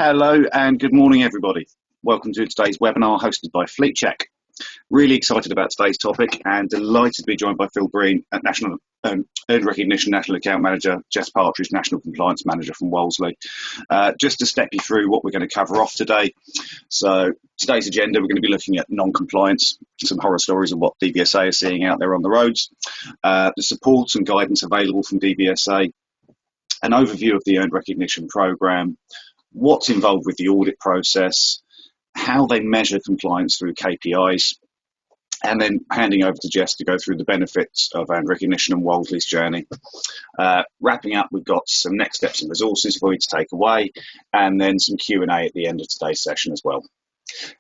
Hello and good morning, everybody. Welcome to today's webinar hosted by Fleet Check. Really excited about today's topic and delighted to be joined by Phil Breen, at National Earned Recognition National Account Manager, Jess Partridge, National Compliance Manager from Wolseley. Just to step you through what we're going to cover off today. So today's agenda, we're going to be looking at non-compliance, some horror stories of what DVSA is seeing out there on the roads, the support and guidance available from DVSA, an overview of the Earned Recognition Programme, what's involved with the audit process, how they measure compliance through KPIs, and then handing over to Jess to go through the benefits of earned recognition and Wolseley's journey. Wrapping up, we've got some next steps and resources for you to take away, and then some Q&A at the end of today's session as well.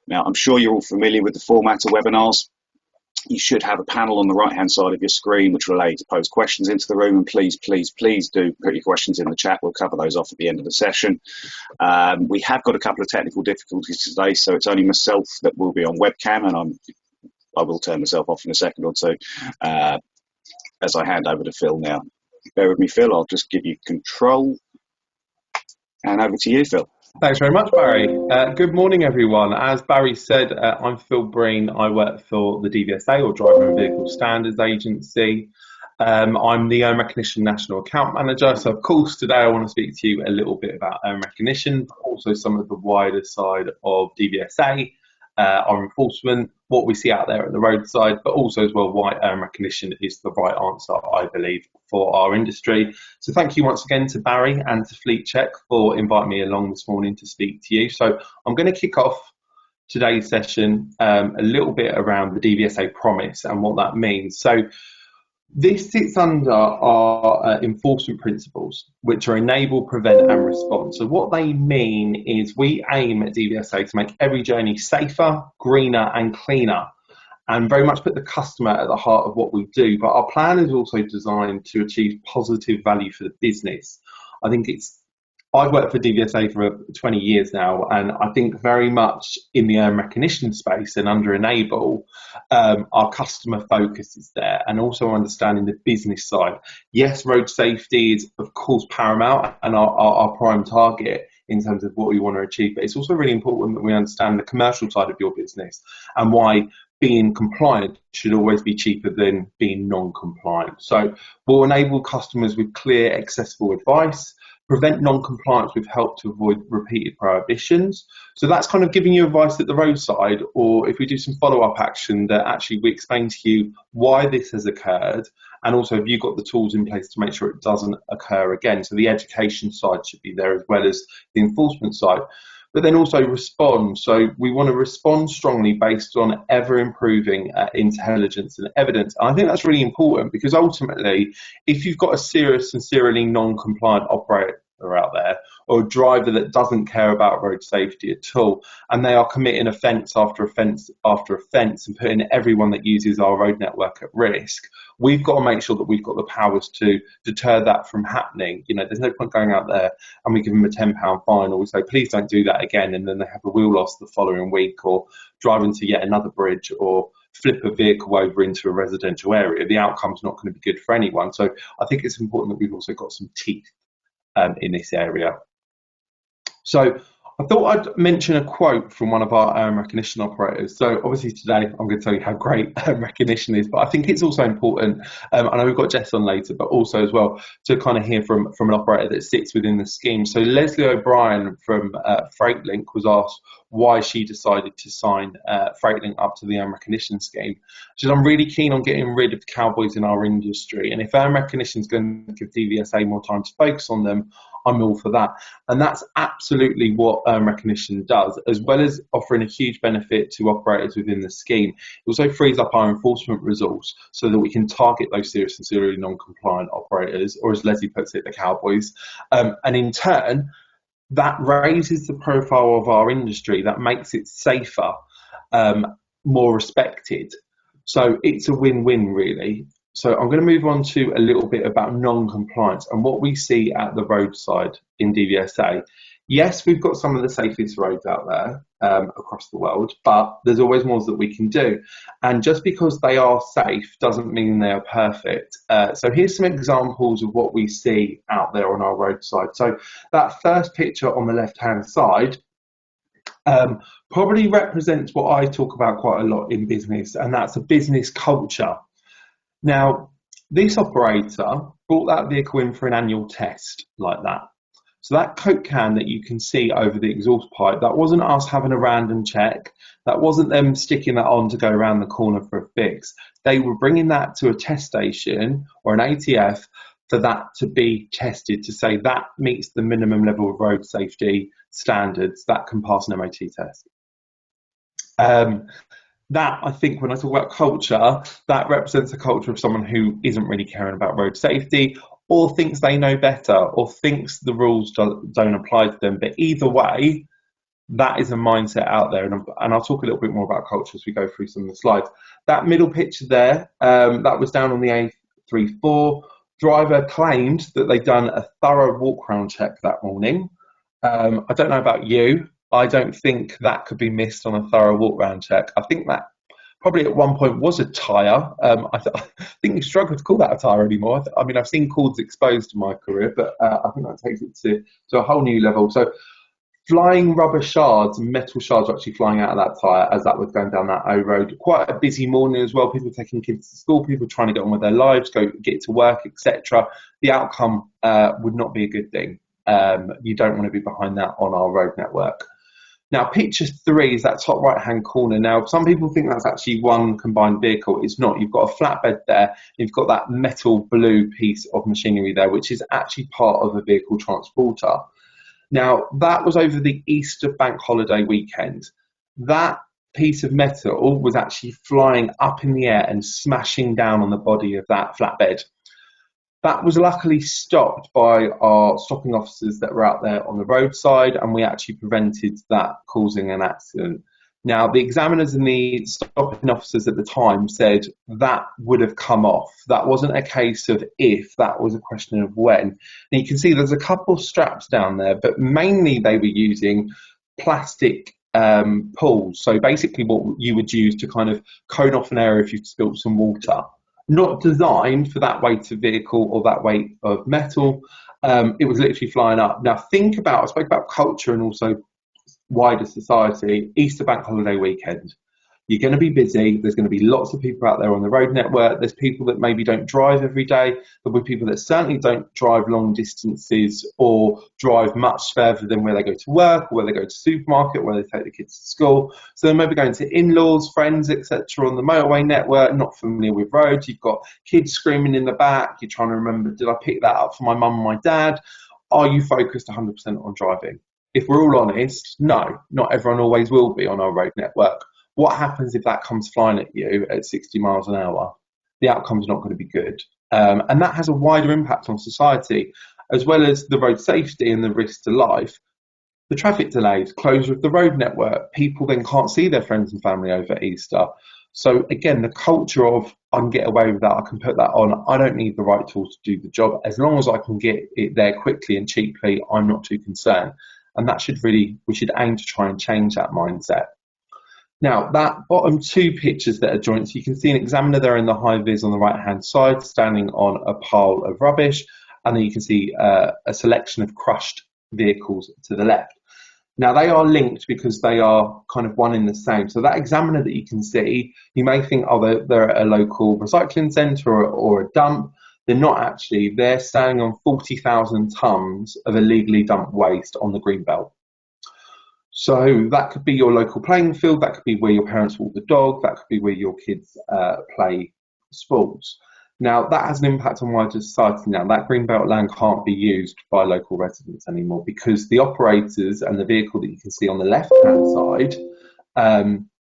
Now, I'm sure you're all familiar with the format of webinars. You should have a panel on the right-hand side of your screen which will allow you to pose questions into the room, and please do put your questions in the chat. We'll cover those off at the end of the session. We have got a couple of technical difficulties today, so it's only myself that will be on webcam, and I will turn myself off in a second or two as I hand over to Phil now. Bear with me, Phil. I'll just give you control, and over to you, Phil. Thanks very much, Barry. Good morning, everyone. As Barry said, I'm Phil Breen. I work for the DVSA, or Driver and Vehicle Standards Agency. I'm the Earned Recognition National Account Manager. So, of course, today I want to speak to you a little bit about earned recognition, but also some of the wider side of DVSA, our enforcement, what we see out there at the roadside, but also as well why earned recognition is the right answer, I believe, for our industry. So thank you once again to Barry and to Fleet Check for inviting me along this morning to speak to you. So I'm going to kick off today's session a little bit around the DVSA promise and what that means. So this sits under our enforcement principles, which are enable, prevent and respond. So what they mean is we aim at DVSA to make every journey safer, greener and cleaner, and very much put the customer at the heart of what we do. But our plan is also designed to achieve positive value for the business. I've worked for DVSA for 20 years now, and I think very much in the earned recognition space and under Enable, our customer focus is there, and also understanding the business side. Yes, road safety is, of course, paramount and our prime target in terms of what we want to achieve, but it's also really important that we understand the commercial side of your business and why being compliant should always be cheaper than being non-compliant. So we'll enable customers with clear, accessible advice, prevent non-compliance with help to avoid repeated prohibitions. So that's kind of giving you advice at the roadside, or if we do some follow-up action that actually we explain to you why this has occurred, and also have you got the tools in place to make sure it doesn't occur again. So the education side should be there as well as the enforcement side. But then also respond. So we want to respond strongly based on ever improving intelligence and evidence. And I think that's really important because ultimately, if you've got a serious and serially non-compliant operator out there, or a driver that doesn't care about road safety at all, and they are committing offence after offence after offence and putting everyone that uses our road network at risk, we've got to make sure that we've got the powers to deter that from happening. You know, there's no point going out there and we give them a £10 fine, or we say, please don't do that again, and then they have a wheel loss the following week, or drive into yet another bridge, or flip a vehicle over into a residential area. The outcome's not going to be good for anyone. So I think it's important that we've also got some teeth in this area. So I thought I'd mention a quote from one of our recognition operators. So obviously today I'm going to tell you how great recognition is, but I think it's also important, I know we've got Jess on later, but also as well to kind of hear from an operator that sits within the scheme. So Leslie O'Brien from FreightLink was asked why she decided to sign FreightLink up to the recognition scheme. She said, I'm really keen on getting rid of cowboys in our industry, and if recognition is going to give DVSA more time to focus on them, I'm all for that. And that's absolutely what recognition does, as well as offering a huge benefit to operators within the scheme. It also frees up our enforcement resource so that we can target those serious and serially non-compliant operators, or as Leslie puts it, the cowboys. And in turn, that raises the profile of our industry, that makes it safer, more respected. So it's a win-win, really. So I'm going to move on to a little bit about non-compliance and what we see at the roadside in DVSA Yes, we've got some of the safest roads out there across the world, but there's always more that we can do. And just because they are safe doesn't mean they are perfect. So here's some examples of what we see out there on our roadside. So that first picture on the left-hand side probably represents what I talk about quite a lot in business, and that's a business culture. Now, this operator brought that vehicle in for an annual test like that. So that Coke can that you can see over the exhaust pipe, that wasn't us having a random check. That wasn't them sticking that on to go around the corner for a fix. They were bringing that to a test station or an ATF for that to be tested to say that meets the minimum level of road safety standards that can pass an MOT test. That, I think, when I talk about culture, that represents a culture of someone who isn't really caring about road safety, or thinks they know better, or thinks the rules don't apply to them. But either way, that is a mindset out there. And I'll talk a little bit more about culture as we go through some of the slides. That middle picture there, that was down on the A34. Driver claimed that they'd done a thorough walk-around check that morning. I don't know about you. I don't think that could be missed on a thorough walk-around check. I think that probably at one point was a tyre. I think we struggle to call that a tyre anymore. I mean, I've seen cords exposed in my career, but I think that takes it to a whole new level. So flying rubber shards and metal shards are actually flying out of that tyre as that was going down that O road. Quite a busy morning as well. People taking kids to school, people trying to get on with their lives, go get to work, etc. The outcome would not be a good thing. You don't want to be behind that on our road network. Now, picture 3 is that top right-hand corner. Now, some people think that's actually one combined vehicle. It's not. You've got a flatbed there. You've got that metal blue piece of machinery there, which is actually part of a vehicle transporter. Now, that was over the Easter bank holiday weekend. That piece of metal was actually flying up in the air and smashing down on the body of that flatbed. That was luckily stopped by our stopping officers that were out there on the roadside, and we actually prevented that causing an accident. Now, the examiners and the stopping officers at the time said that would have come off. That wasn't a case of if, that was a question of when. And you can see there's a couple of straps down there, but mainly they were using plastic pulls. So basically what you would use to kind of cone off an area if you spilled some water. Not designed for that weight of vehicle or that weight of metal. It was literally flying up. Now think about, I spoke about culture and also wider society. Easter bank holiday weekend. You're going to be busy. There's going to be lots of people out there on the road network. There's people that maybe don't drive every day. There'll be people that certainly don't drive long distances or drive much further than where they go to work, or where they go to supermarket, where they take the kids to school. So they may be going to in-laws, friends, etc. on the motorway network, not familiar with roads. You've got kids screaming in the back. You're trying to remember, did I pick that up for my mum and my dad? Are you focused 100% on driving? If we're all honest, no, not everyone always will be on our road network. What happens if that comes flying at you at 60 miles an hour? The outcome's not going to be good. And that has a wider impact on society, as well as the road safety and the risk to life. The traffic delays, closure of the road network, people then can't see their friends and family over Easter. So again, the culture of I can get away with that, I can put that on, I don't need the right tools to do the job. As long as I can get it there quickly and cheaply, I'm not too concerned. And that we should aim to try and change that mindset. Now, that bottom 2 pictures that are joint, so you can see an examiner there in the high vis on the right-hand side, standing on a pile of rubbish, and then you can see a selection of crushed vehicles to the left. Now, they are linked because they are kind of one in the same. So that examiner that you can see, you may think, oh, they're at a local recycling centre or a dump. They're not actually. They're standing on 40,000 tonnes of illegally dumped waste on the Greenbelt. So that could be your local playing field, that could be where your parents walk the dog, that could be where your kids play sports. Now, that has an impact on wider society now. That Greenbelt land can't be used by local residents anymore because the operators and the vehicle that you can see on the left-hand side,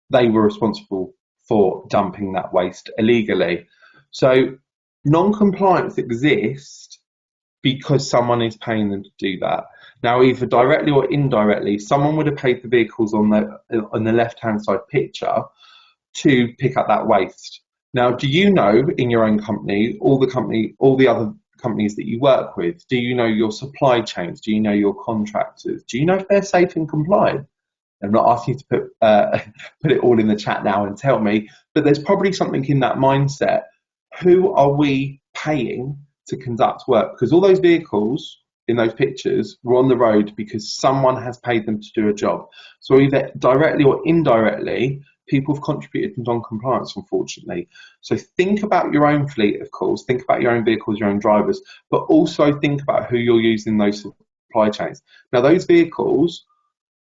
they were responsible for dumping that waste illegally. So non-compliance exists because someone is paying them to do that. Now, either directly or indirectly, someone would have paid the vehicles on the left-hand side picture to pick up that waste. Now, do you know in your own company, all the other companies that you work with? Do you know your supply chains? Do you know your contractors? Do you know if they're safe and compliant? I'm not asking you to put it all in the chat now and tell me, but there's probably something in that mindset. Who are we paying to conduct work? Because all those vehicles in those pictures were on the road because someone has paid them to do a job. So either directly or indirectly, people have contributed to non-compliance, unfortunately. So think about your own fleet, of course, think about your own vehicles, your own drivers, but also think about who you're using those supply chains. Now, those vehicles,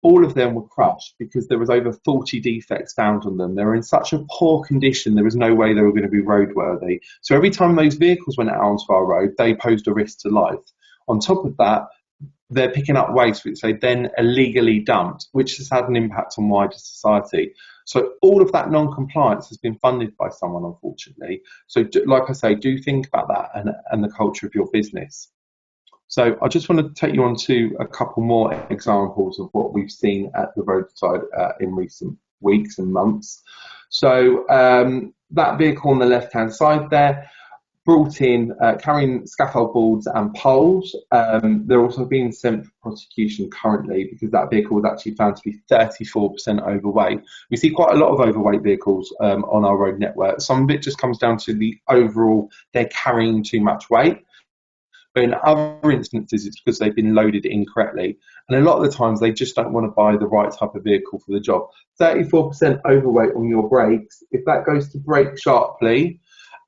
all of them were crushed because there was over 40 defects found on them. They were in such a poor condition, there was no way they were going to be roadworthy. So every time those vehicles went out onto our road, they posed a risk to life. On top of that, they're picking up waste which they then illegally dumped, which has had an impact on wider society. So all of that non-compliance has been funded by someone, unfortunately. So like I say, do think about that and the culture of your business. So I just want to take you on to a couple more examples of what we've seen at the roadside in recent weeks and months. So that vehicle on the left-hand side there, brought in carrying scaffold boards and poles. They're also being sent for prosecution currently because that vehicle was actually found to be 34% overweight. We see quite a lot of overweight vehicles on our road network. Some of it just comes down to the overall, they're carrying too much weight. But in other instances, it's because they've been loaded incorrectly. And a lot of the times, they just don't want to buy the right type of vehicle for the job. 34% overweight on your brakes. If that goes to brake sharply,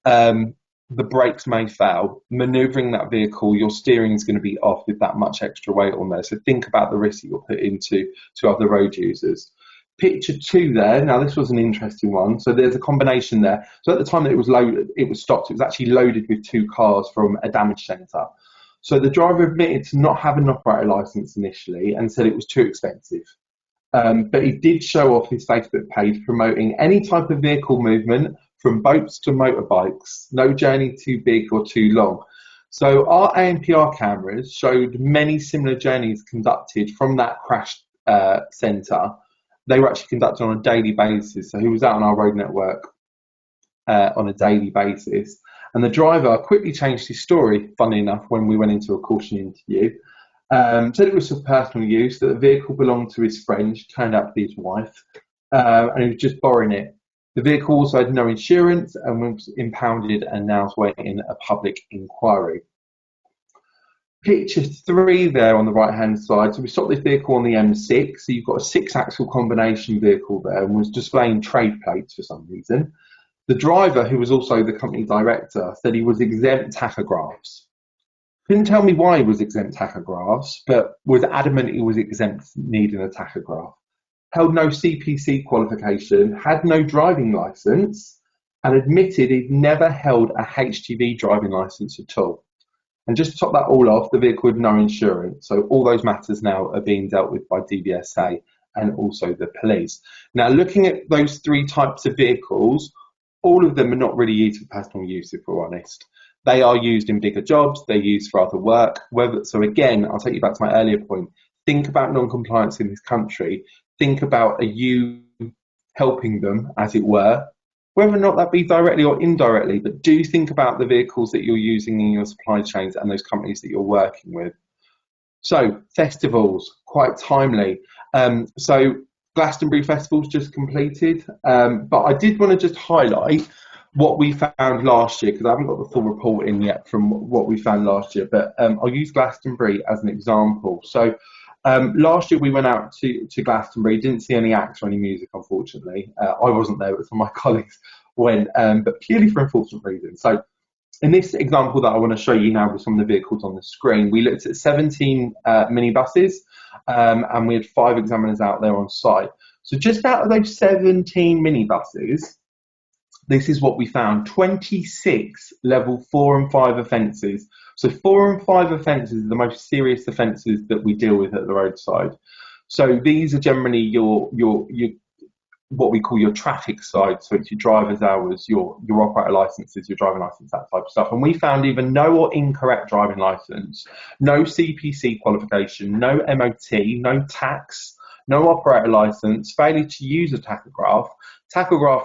the brakes may fail. Manoeuvring that vehicle, your steering is going to be off with that much extra weight on there. So think about the risk that you're putting to other road users. Picture 2 there. Now, this was an interesting one. So there's a combination there. So at the time that it was loaded, it was stopped. It was actually loaded with 2 cars from a damage centre. So the driver admitted to not having an operator licence initially and said it was too expensive. But he did show off his Facebook page promoting any type of vehicle movement from boats to motorbikes, no journey too big or too long. So our ANPR cameras showed many similar journeys conducted from that crash centre. They were actually conducted on a daily basis. So he was out on our road network on a daily basis. And the driver quickly changed his story, funnily enough, when we went into a caution interview. Said it was for personal use, that the vehicle belonged to his friend, she turned out to be his wife, and he was just borrowing it. The vehicle also had no insurance and was impounded and now is waiting a public inquiry. Picture 3 there on the right hand side. So we stopped this vehicle on the M6. So you've got a 6-axle combination vehicle there and was displaying trade plates for some reason. The driver, who was also the company director, said he was exempt tachographs. Couldn't tell me why he was exempt tachographs, but was adamant he was exempt needing a tachograph. Held no CPC qualification, had no driving licence, and admitted he'd never held a HGV driving licence at all. And just to top that all off, the vehicle had no insurance. So all those matters now are being dealt with by DVSA and also the police. Now, looking at those 3 types of vehicles, all of them are not really used for personal use, if we're honest. They are used in bigger jobs. They're used for other work. So again, I'll take you back to my earlier point. Think about non-compliance in this country. Think about, are you helping them, as it were? Whether or not that be directly or indirectly, but do think about the vehicles that you're using in your supply chains and those companies that you're working with. So, festivals, quite timely. So, Glastonbury Festival's just completed, but I did want to just highlight what we found last year, because I haven't got the full report in yet from what we found last year, but I'll use Glastonbury as an example. So, last year we went out to Glastonbury, didn't see any acts or any music, unfortunately. I wasn't there, but some of my colleagues went, but purely for enforcement reasons. So in this example that I want to show you now with some of the vehicles on the screen, we looked at 17 minibuses, and we had 5 examiners out there on site. So just out of those 17 minibuses, this is what we found: 26 level 4 and 5 offences. So 4 and 5 offences are the most serious offences that we deal with at the roadside. So these are generally your what we call your traffic side. So it's your driver's hours, your operator licences, your driving licence, that type of stuff. And we found either no or incorrect driving licence, no CPC qualification, no MOT, no tax, no operator licence, failure to use a tachograph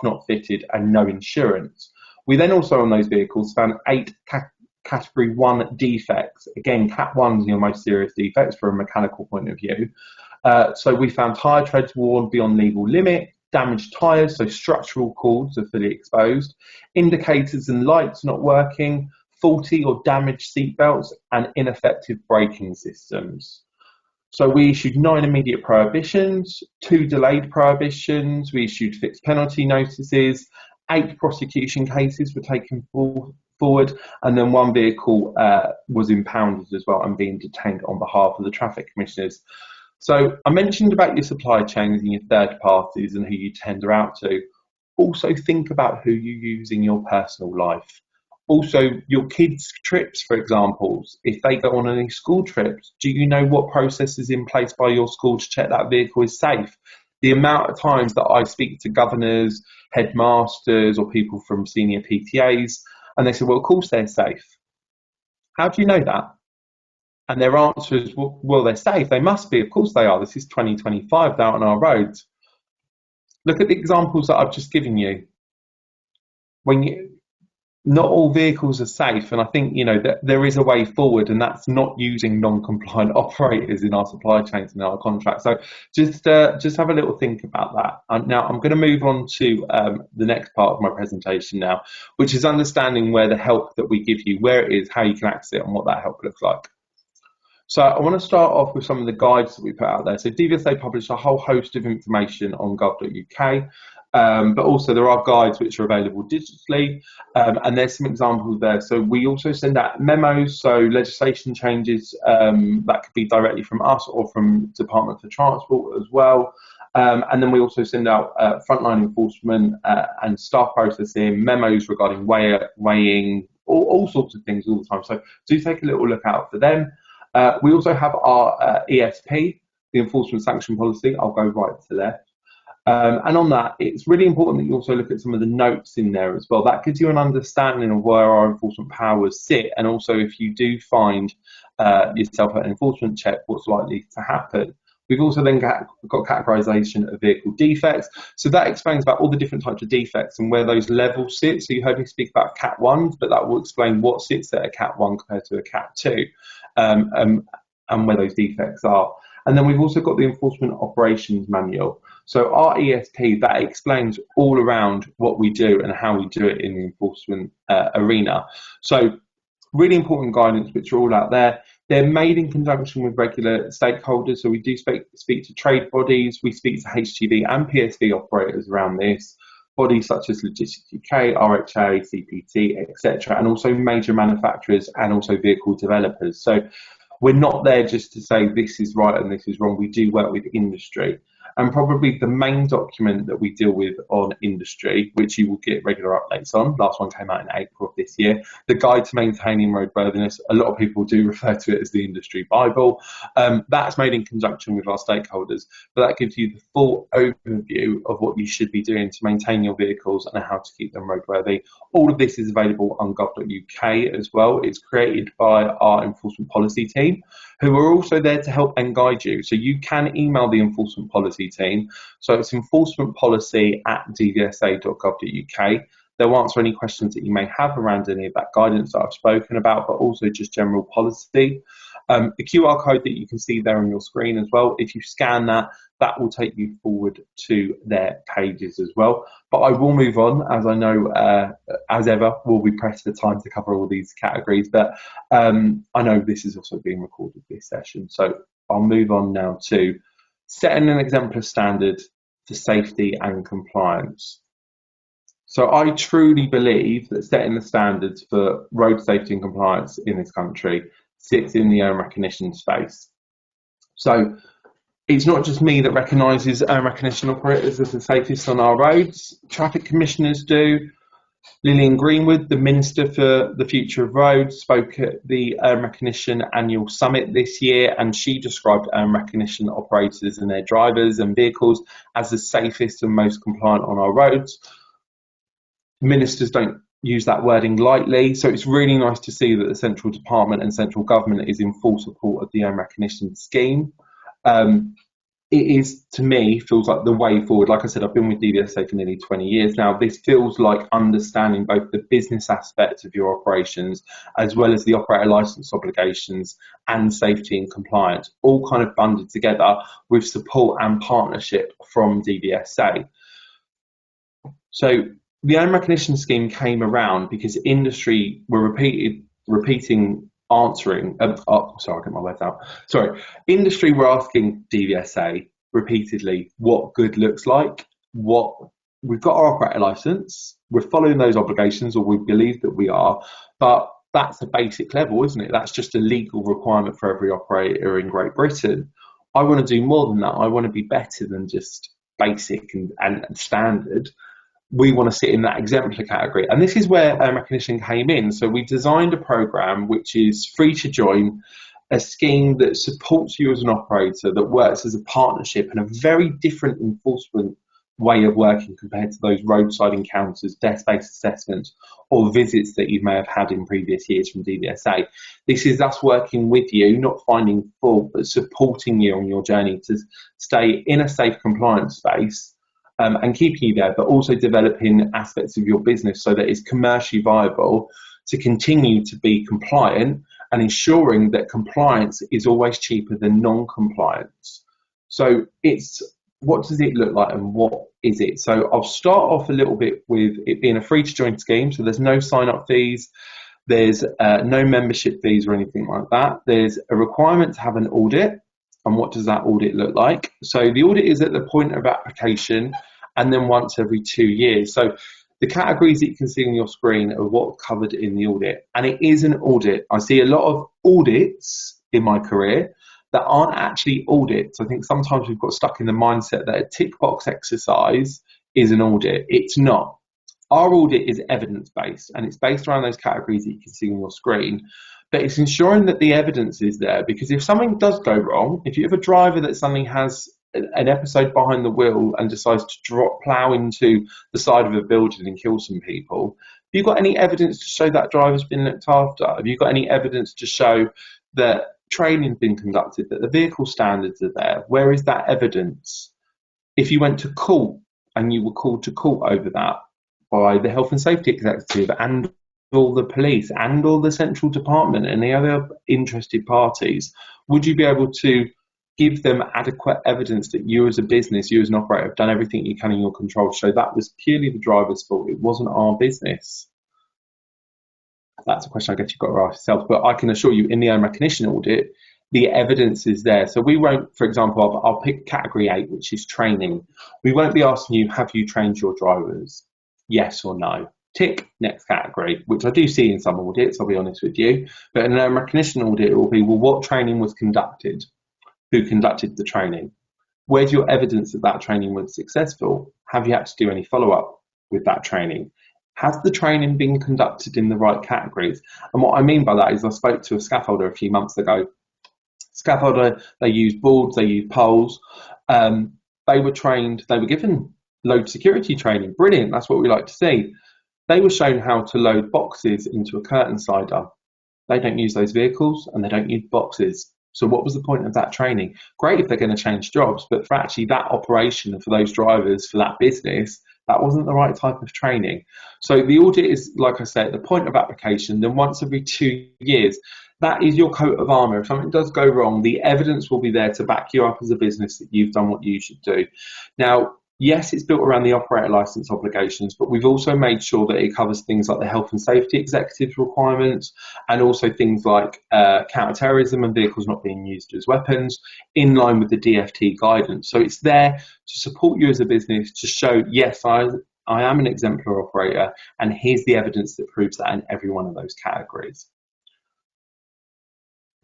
not fitted, and no insurance. We then also on those vehicles found 8 category 1 defects. Again, cat 1 is your most serious defects from a mechanical point of view. So we found tyre treads worn beyond legal limit, damaged tyres, so structural cords are fully exposed, indicators and lights not working, faulty or damaged seatbelts, and ineffective braking systems. So we issued 9 immediate prohibitions, 2 delayed prohibitions, we issued fixed penalty notices, 8 prosecution cases were taken forward, and then 1 vehicle was impounded as well and being detained on behalf of the traffic commissioners. So I mentioned about your supply chains and your third parties and who you tender out to. Also think about who you use in your personal life. Also, your kids' trips, for example, if they go on any school trips, do you know what process is in place by your school to check that vehicle is safe? The amount of times that I speak to governors, headmasters, or people from senior PTAs, and they say, well, of course they're safe. How do you know that? And their answer is, well, they're safe. They must be. Of course they are. This is 2025 out on our roads. Look at the examples that I've just given you. Not all vehicles are safe, and I think that there is a way forward, and that's not using non-compliant operators in our supply chains and our contracts. So just have a little think about that. Now I'm going to move on to the next part of my presentation now, which is understanding where the help that we give you, where it is, how you can access it, and what that help looks like. So I want to start off with some of the guides that we put out there. So DVSA published a whole host of information on gov.uk. But also there are guides which are available digitally, and there's some examples there. So we also send out memos, so legislation changes that could be directly from us or from Department for Transport as well. And then we also send out frontline enforcement and staff processing, memos regarding weighing, all sorts of things all the time. So do take a little look out for them. We also have our ESP, the Enforcement Sanction Policy. I'll go right to left. And on that, it's really important that you also look at some of the notes in there as well. That gives you an understanding of where our enforcement powers sit, and also if you do find yourself at an enforcement check, what's likely to happen. We've also then got categorization of vehicle defects. So that explains about all the different types of defects and where those levels sit. So you heard me speak about Cat 1, but that will explain what sits at a Cat 1 compared to a Cat 2, and where those defects are. And then we've also got the Enforcement Operations Manual. So our ESP, that explains all around what we do and how we do it in the enforcement arena. So really important guidance, which are all out there. They're made in conjunction with regular stakeholders. So we do speak to trade bodies, we speak to HGV and PSV operators around this, bodies such as Logistics UK, RHA, CPT, etc., and also major manufacturers and also vehicle developers. So we're not there just to say this is right and this is wrong. We do work with industry. And probably the main document that we deal with on industry, which you will get regular updates on, last one came out in April of this year, the Guide to Maintaining Roadworthiness. A lot of people do refer to it as the Industry Bible. That's made in conjunction with our stakeholders, but that gives you the full overview of what you should be doing to maintain your vehicles and how to keep them roadworthy. All of this is available on gov.uk as well. It's created by our enforcement policy team, who are also there to help and guide you. So you can email the enforcement policy team. So it's enforcementpolicy@dvsa.gov.uk. They'll answer any questions that you may have around any of that guidance that I've spoken about, but also just general policy. The QR code that you can see there on your screen as well, if you scan that, that will take you forward to their pages as well. But I will move on, as I know, as ever, we'll be pressed for time to cover all these categories. But I know this is also being recorded, this session. So I'll move on now to setting an exemplar standard for safety and compliance. So I truly believe that setting the standards for road safety and compliance in this country sits in the own recognition space. So it's not just me that recognises own recognition operators as the safest on our roads. Traffic commissioners do. Lillian Greenwood, the Minister for the Future of Roads, spoke at the Own Recognition Annual Summit this year, and she described own recognition operators and their drivers and vehicles as the safest and most compliant on our roads. Ministers don't use that wording lightly, so it's really nice to see that the central department and central government is in full support of the own recognition scheme. it is, to me, feels like the way forward. Like I said, I've been with DVSA for nearly 20 years now. This feels like understanding both the business aspects of your operations as well as the operator license obligations and safety and compliance, all kind of bundled together with support and partnership from DVSA. So the own recognition scheme came around because industry were industry were asking DVSA repeatedly what good looks like. What we've got our operator license, we're following those obligations, or we believe that we are, but that's a basic level, isn't it? That's just a legal requirement for every operator in Great Britain. I want to do more than that. I want to be better than just basic and standard. We want to sit in that exemplar category. And this is where recognition came in. So we designed a program which is free to join, a scheme that supports you as an operator, that works as a partnership and a very different enforcement way of working compared to those roadside encounters, desk-based assessments, or visits that you may have had in previous years from DVSA. This is us working with you, not finding fault, but supporting you on your journey to stay in a safe compliance space. And keeping you there, but also developing aspects of your business so that it's commercially viable to continue to be compliant and ensuring that compliance is always cheaper than non-compliance. So it's, what does it look like and what is it? So I'll start off a little bit with it being a free to join scheme. So there's no sign-up fees, there's no membership fees or anything like that. There's a requirement to have an audit. And what does that audit look like? So the audit is at the point of application and then once every 2 years. So the categories that you can see on your screen are what are covered in the audit. And it is an audit. I see a lot of audits in my career that aren't actually audits. I think sometimes we've got stuck in the mindset that a tick box exercise is an audit. It's not. Our audit is evidence-based, and it's based around those categories that you can see on your screen. But it's ensuring that the evidence is there, because if something does go wrong, if you have a driver that suddenly has an episode behind the wheel and decides to plough into the side of a building and kill some people, have you got any evidence to show that driver's been looked after? Have you got any evidence to show that training's been conducted, that the vehicle standards are there? Where is that evidence? If you went to court and you were called to court over that by the health and safety executive and all the police and all the central department and the other interested parties, would you be able to give them adequate evidence that you as a business, you as an operator, have done everything you can in your control to show that was purely the driver's fault, it wasn't our business? That's a question I guess you've got to ask yourself, but I can assure you in the own recognition audit, the evidence is there. So we won't, for example, I'll pick category 8, which is training. We won't be asking you, have you trained your drivers? Yes or no. Tick, next category, which I do see in some audits, I'll be honest with you. But in a recognition audit, it will be, well, what training was conducted? Who conducted the training? Where's your evidence that that training was successful? Have you had to do any follow-up with that training? Has the training been conducted in the right categories? And what I mean by that is I spoke to a scaffolder a few months ago. Scaffolder, they use boards, they use poles. They were trained, they were given load security training. Brilliant, that's what we like to see. They were shown how to load boxes into a curtain slider. They don't use those vehicles and they don't use boxes. So what was the point of that training? Great if they're going to change jobs, but for actually that operation, for those drivers, for that business, that wasn't the right type of training. So the audit is, like I said, at the point of application, then once every 2 years. That is your coat of armour. If something does go wrong, the evidence will be there to back you up as a business that you've done what you should do. Now, yes, it's built around the operator licence obligations, but we've also made sure that it covers things like the health and safety executive requirements and also things like counter-terrorism and vehicles not being used as weapons in line with the DFT guidance. So it's there to support you as a business to show, yes, I am an exemplar operator and here's the evidence that proves that in every one of those categories.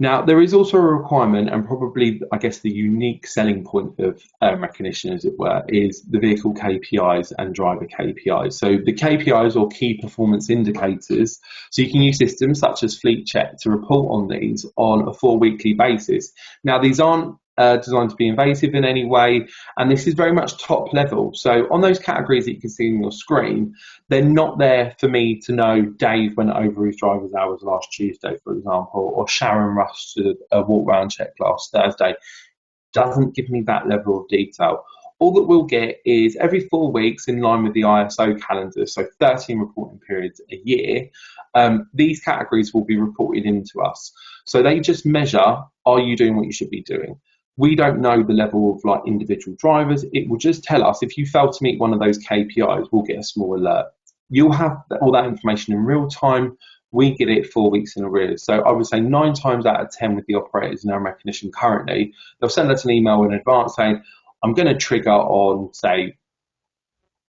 Now, there is also a requirement, and probably, I guess, the unique selling point of recognition, as it were, is the vehicle KPIs and driver KPIs. So the KPIs, or key performance indicators, so you can use systems such as Fleet Check to report on these on a 4-weekly basis. Now, these aren't designed to be invasive in any way, and this is very much top level. So on those categories that you can see on your screen, they're not there for me to know Dave went over his driver's hours last Tuesday, for example, or Sharon rushed to a walk round check last Thursday. doesn't give me that level of detail. All that we'll get is every 4 weeks, in line with the ISO calendar, so 13 reporting periods a year, these categories will be reported into us. So they just measure, are you doing what you should be doing? We don't know the level of like individual drivers. It will just tell us if you fail to meet one of those KPIs, we'll get a small alert. You'll have all that information in real time. We get it 4 weeks in arrears. So I would say 9 times out of 10 with the operators in our recognition currently, they'll send us an email in advance saying, I'm going to trigger on, say,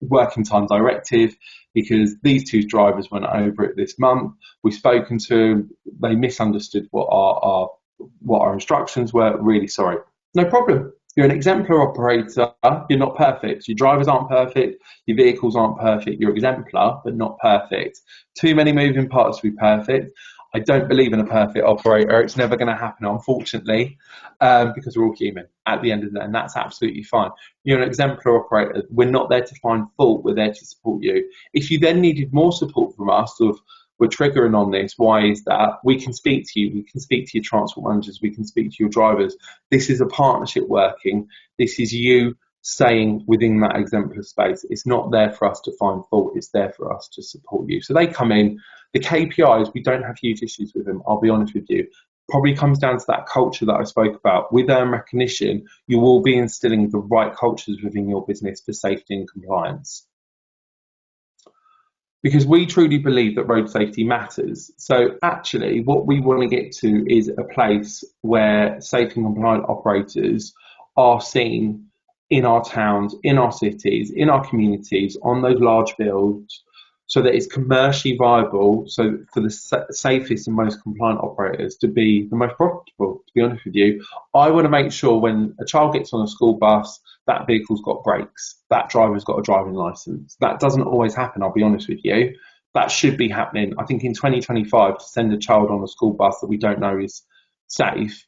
working time directive because these 2 drivers went over it this month. We've spoken to them. They misunderstood what our instructions were. Really sorry. No problem. You're an exemplar operator. You're not perfect. Your drivers aren't perfect. Your vehicles aren't perfect. You're exemplar, but not perfect. Too many moving parts to be perfect. I don't believe in a perfect operator. It's never going to happen, unfortunately, because we're all human at the end of the day, and that's absolutely fine. You're an exemplar operator. We're not there to find fault. We're there to support you. If you then needed more support from us, of we're triggering on this, why is that? We can speak to you. We can speak to your transport managers. We can speak to your drivers. This is a partnership working. This is you staying within that exemplar space. It's not there for us to find fault. It's there for us to support you. So they come in. The KPIs, we don't have huge issues with them, I'll be honest with you. Probably comes down to that culture that I spoke about. With recognition, you will be instilling the right cultures within your business for safety and compliance. Because we truly believe that road safety matters. So actually, what we want to get to is a place where safe and compliant operators are seen in our towns, in our cities, in our communities, on those large builds, so that it's commercially viable, so for the safest and most compliant operators to be the most profitable, to be honest with you. I want to make sure when a child gets on a school bus, that vehicle's got brakes, that driver's got a driving licence. That doesn't always happen, I'll be honest with you. That should be happening. I think in 2025, to send a child on a school bus that we don't know is safe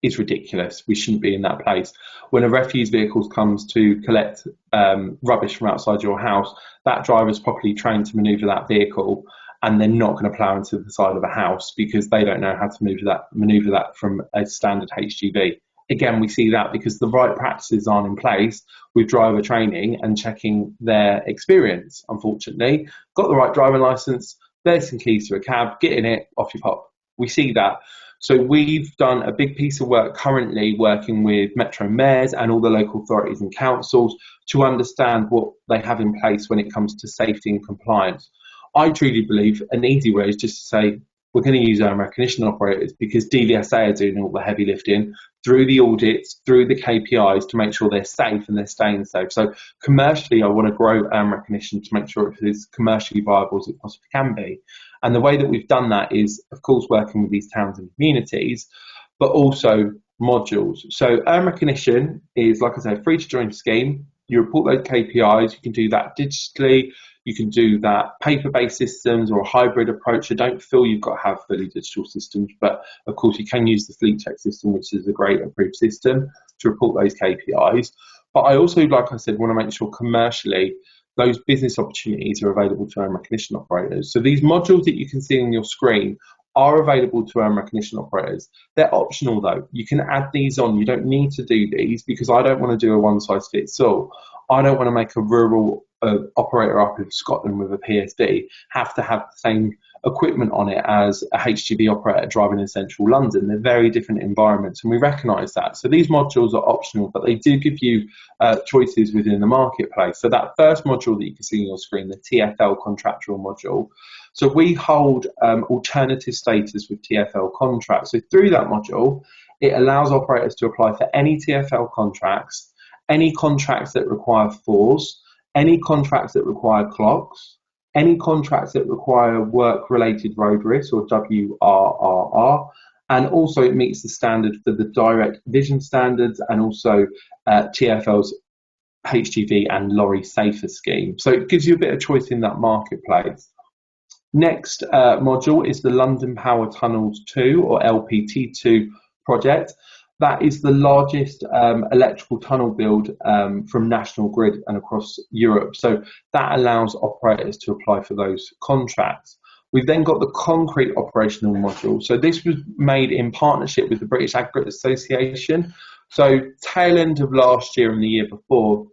is ridiculous. We shouldn't be in that place. When a refuse vehicle comes to collect rubbish from outside your house, that driver's properly trained to manoeuvre that vehicle, and they're not going to plough into the side of a house because they don't know how to manoeuvre that from a standard HGV. Again, we see that because the right practices aren't in place with driver training and checking their experience, unfortunately. Got the right driving licence, there's some keys to a cab, get in it, off you pop. We see that. So we've done a big piece of work currently working with Metro mayors and all the local authorities and councils to understand what they have in place when it comes to safety and compliance. I truly believe an easy way is just to say, we're going to use recognition operators because DVSA are doing all the heavy lifting through the audits, through the KPIs to make sure they're safe and they're staying safe. So commercially, I want to grow recognition to make sure it is commercially viable as it possibly can be. And the way that we've done that is, of course, working with these towns and communities, but also modules. So recognition is, like I say, free to join scheme. You report those KPIs. You can do that digitally. You can do that paper-based systems or a hybrid approach. I don't feel you've got to have fully digital systems, but of course you can use the Fleet Check system, which is a great approved system to report those KPIs. But I also, like I said, want to make sure commercially those business opportunities are available to recognition operators. So these modules that you can see on your screen are available to recognition operators. They're optional though. You can add these on. You don't need to do these because I don't want to do a one-size-fits-all. I don't want to make a rural operator up in Scotland with a PSD have to have the same equipment on it as a HGV operator driving in central London. They're very different environments, and we recognise that. So these modules are optional, but they do give you choices within the marketplace. So that first module that you can see on your screen, the TfL contractual module, so we hold alternative status with TfL contracts. So through that module, it allows operators to apply for any TfL contracts, any contracts that require fours, any contracts that require clocks, any contracts that require work-related road risks or WRRR, and also it meets the standard for the direct vision standards and also TfL's HGV and lorry safer scheme. So it gives you a bit of choice in that marketplace. Next module is the London Power Tunnels 2 or LPT2 project. That is the largest electrical tunnel build from National Grid and across Europe. So that allows operators to apply for those contracts. We've then got the concrete operational module. So this was made in partnership with the British Aggregate Association So tail end of last year and the year before,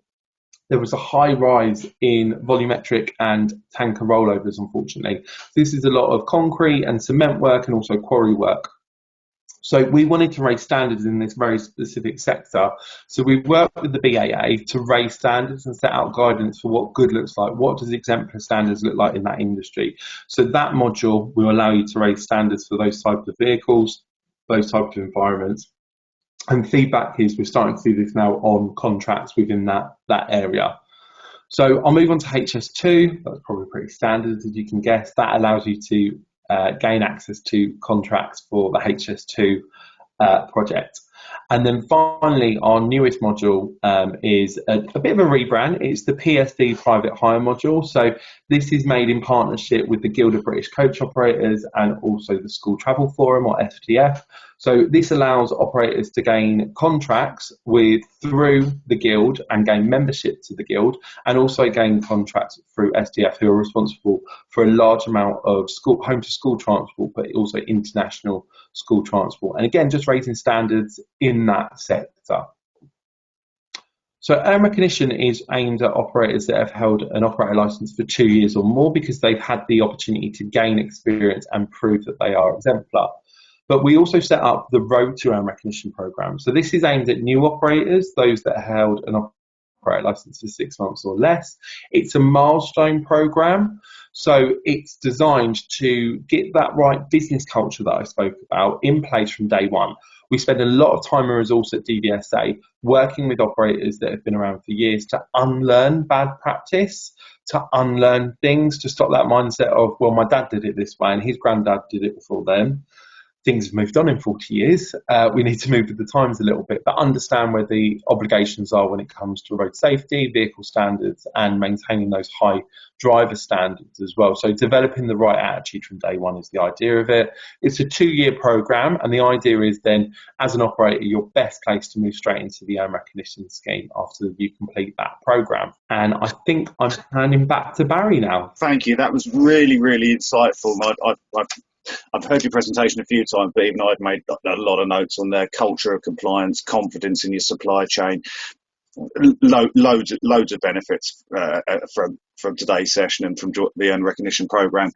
there was a high rise in volumetric and tanker rollovers, unfortunately. This is a lot of concrete and cement work and also quarry work. So we wanted to raise standards in this very specific sector. So we worked with the BAA to raise standards and set out guidance for what good looks like. What does exemplar standards look like in that industry? So that module will allow you to raise standards for those types of vehicles, those types of environments. And feedback is we're starting to do this now on contracts within that area. So I'll move on to HS2. That's probably pretty standard, as you can guess. That allows you to gain access to contracts for the HS2 project. And then finally, our newest module is a bit of a rebrand. It's the PSD private hire module. So this is made in partnership with the Guild of British Coach Operators and also the School Travel Forum, or FTF. So this allows operators to gain contracts through the Guild and gain membership to the Guild, and also gain contracts through SDF, who are responsible for a large amount of home to school transport, but also international school transport. And again, just raising standards in that sector. So earn recognition is aimed at operators that have held an operator license for 2 years or more, because they've had the opportunity to gain experience and prove that they are exemplar. But we also set up the Road to Earn Recognition program. So this is aimed at new operators, those that held an operator license for 6 months or less. It's a milestone program. So it's designed to get that right business culture that I spoke about in place from day one. We spend a lot of time and resource at DVSA working with operators that have been around for years to unlearn bad practice, to unlearn things, to stop that mindset of, well, my dad did it this way and his granddad did it before them. Things have moved on in 40 years. We need to move with the times a little bit, but understand where the obligations are when it comes to road safety, vehicle standards, and maintaining those high driver standards as well. So developing the right attitude from day one is the idea of it. It's a 2-year program, and the idea is then, as an operator, you're best placed to move straight into the earn recognition scheme after you complete that program. And I think I'm handing back to Barry now. Thank you. That was really, really insightful. I've heard your presentation a few times, but even I've made a lot of notes on their culture of compliance, confidence in your supply chain, loads of benefits from today's session and from the Earn Recognition program.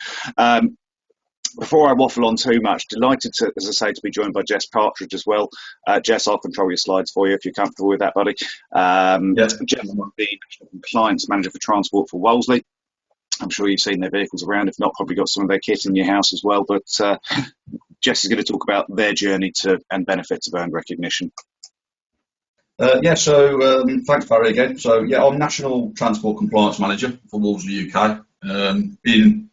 Before I waffle on too much, delighted to, as I say, to be joined by Jess Partridge as well. Jess, I'll control your slides for you if you're comfortable with that, buddy. Jess is the National Compliance Manager for Transport for Wolseley. I'm sure you've seen their vehicles around. If not, probably got some of their kit in your house as well. But Jess is going to talk about their journey to and benefits of earned recognition. Thanks, Barry, again. So, I'm National Transport Compliance Manager for Wolseley UK. Been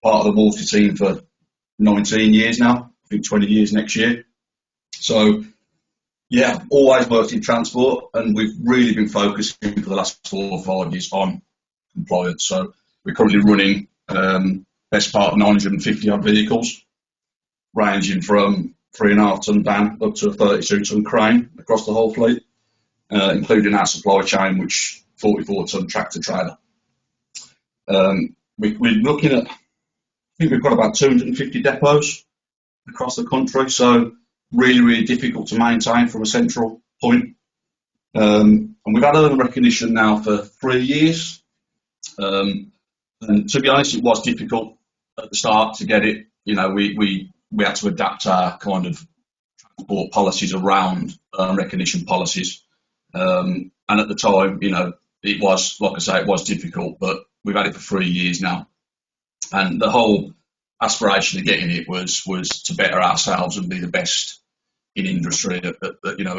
part of the Wolseley team for 19 years now, I think 20 years next year. So, always worked in transport, and we've really been focusing for the last 4 or 5 years on compliance. So, we're currently running best part of 950 odd vehicles, ranging from 3.5 ton van up to a 32 ton crane across the whole fleet, including our supply chain, which 44 ton tractor trailer. We're looking at, I think we've got about 250 depots across the country, so really, really difficult to maintain from a central point. And we've had earn recognition now for 3 years. And to be honest, it was difficult at the start to get it. You know, we had to adapt our kind of transport policies around recognition policies. And at the time, you know, it was, like I say, it was difficult, but we've had it for 3 years now. And the whole aspiration of getting it was to better ourselves and be the best in industry at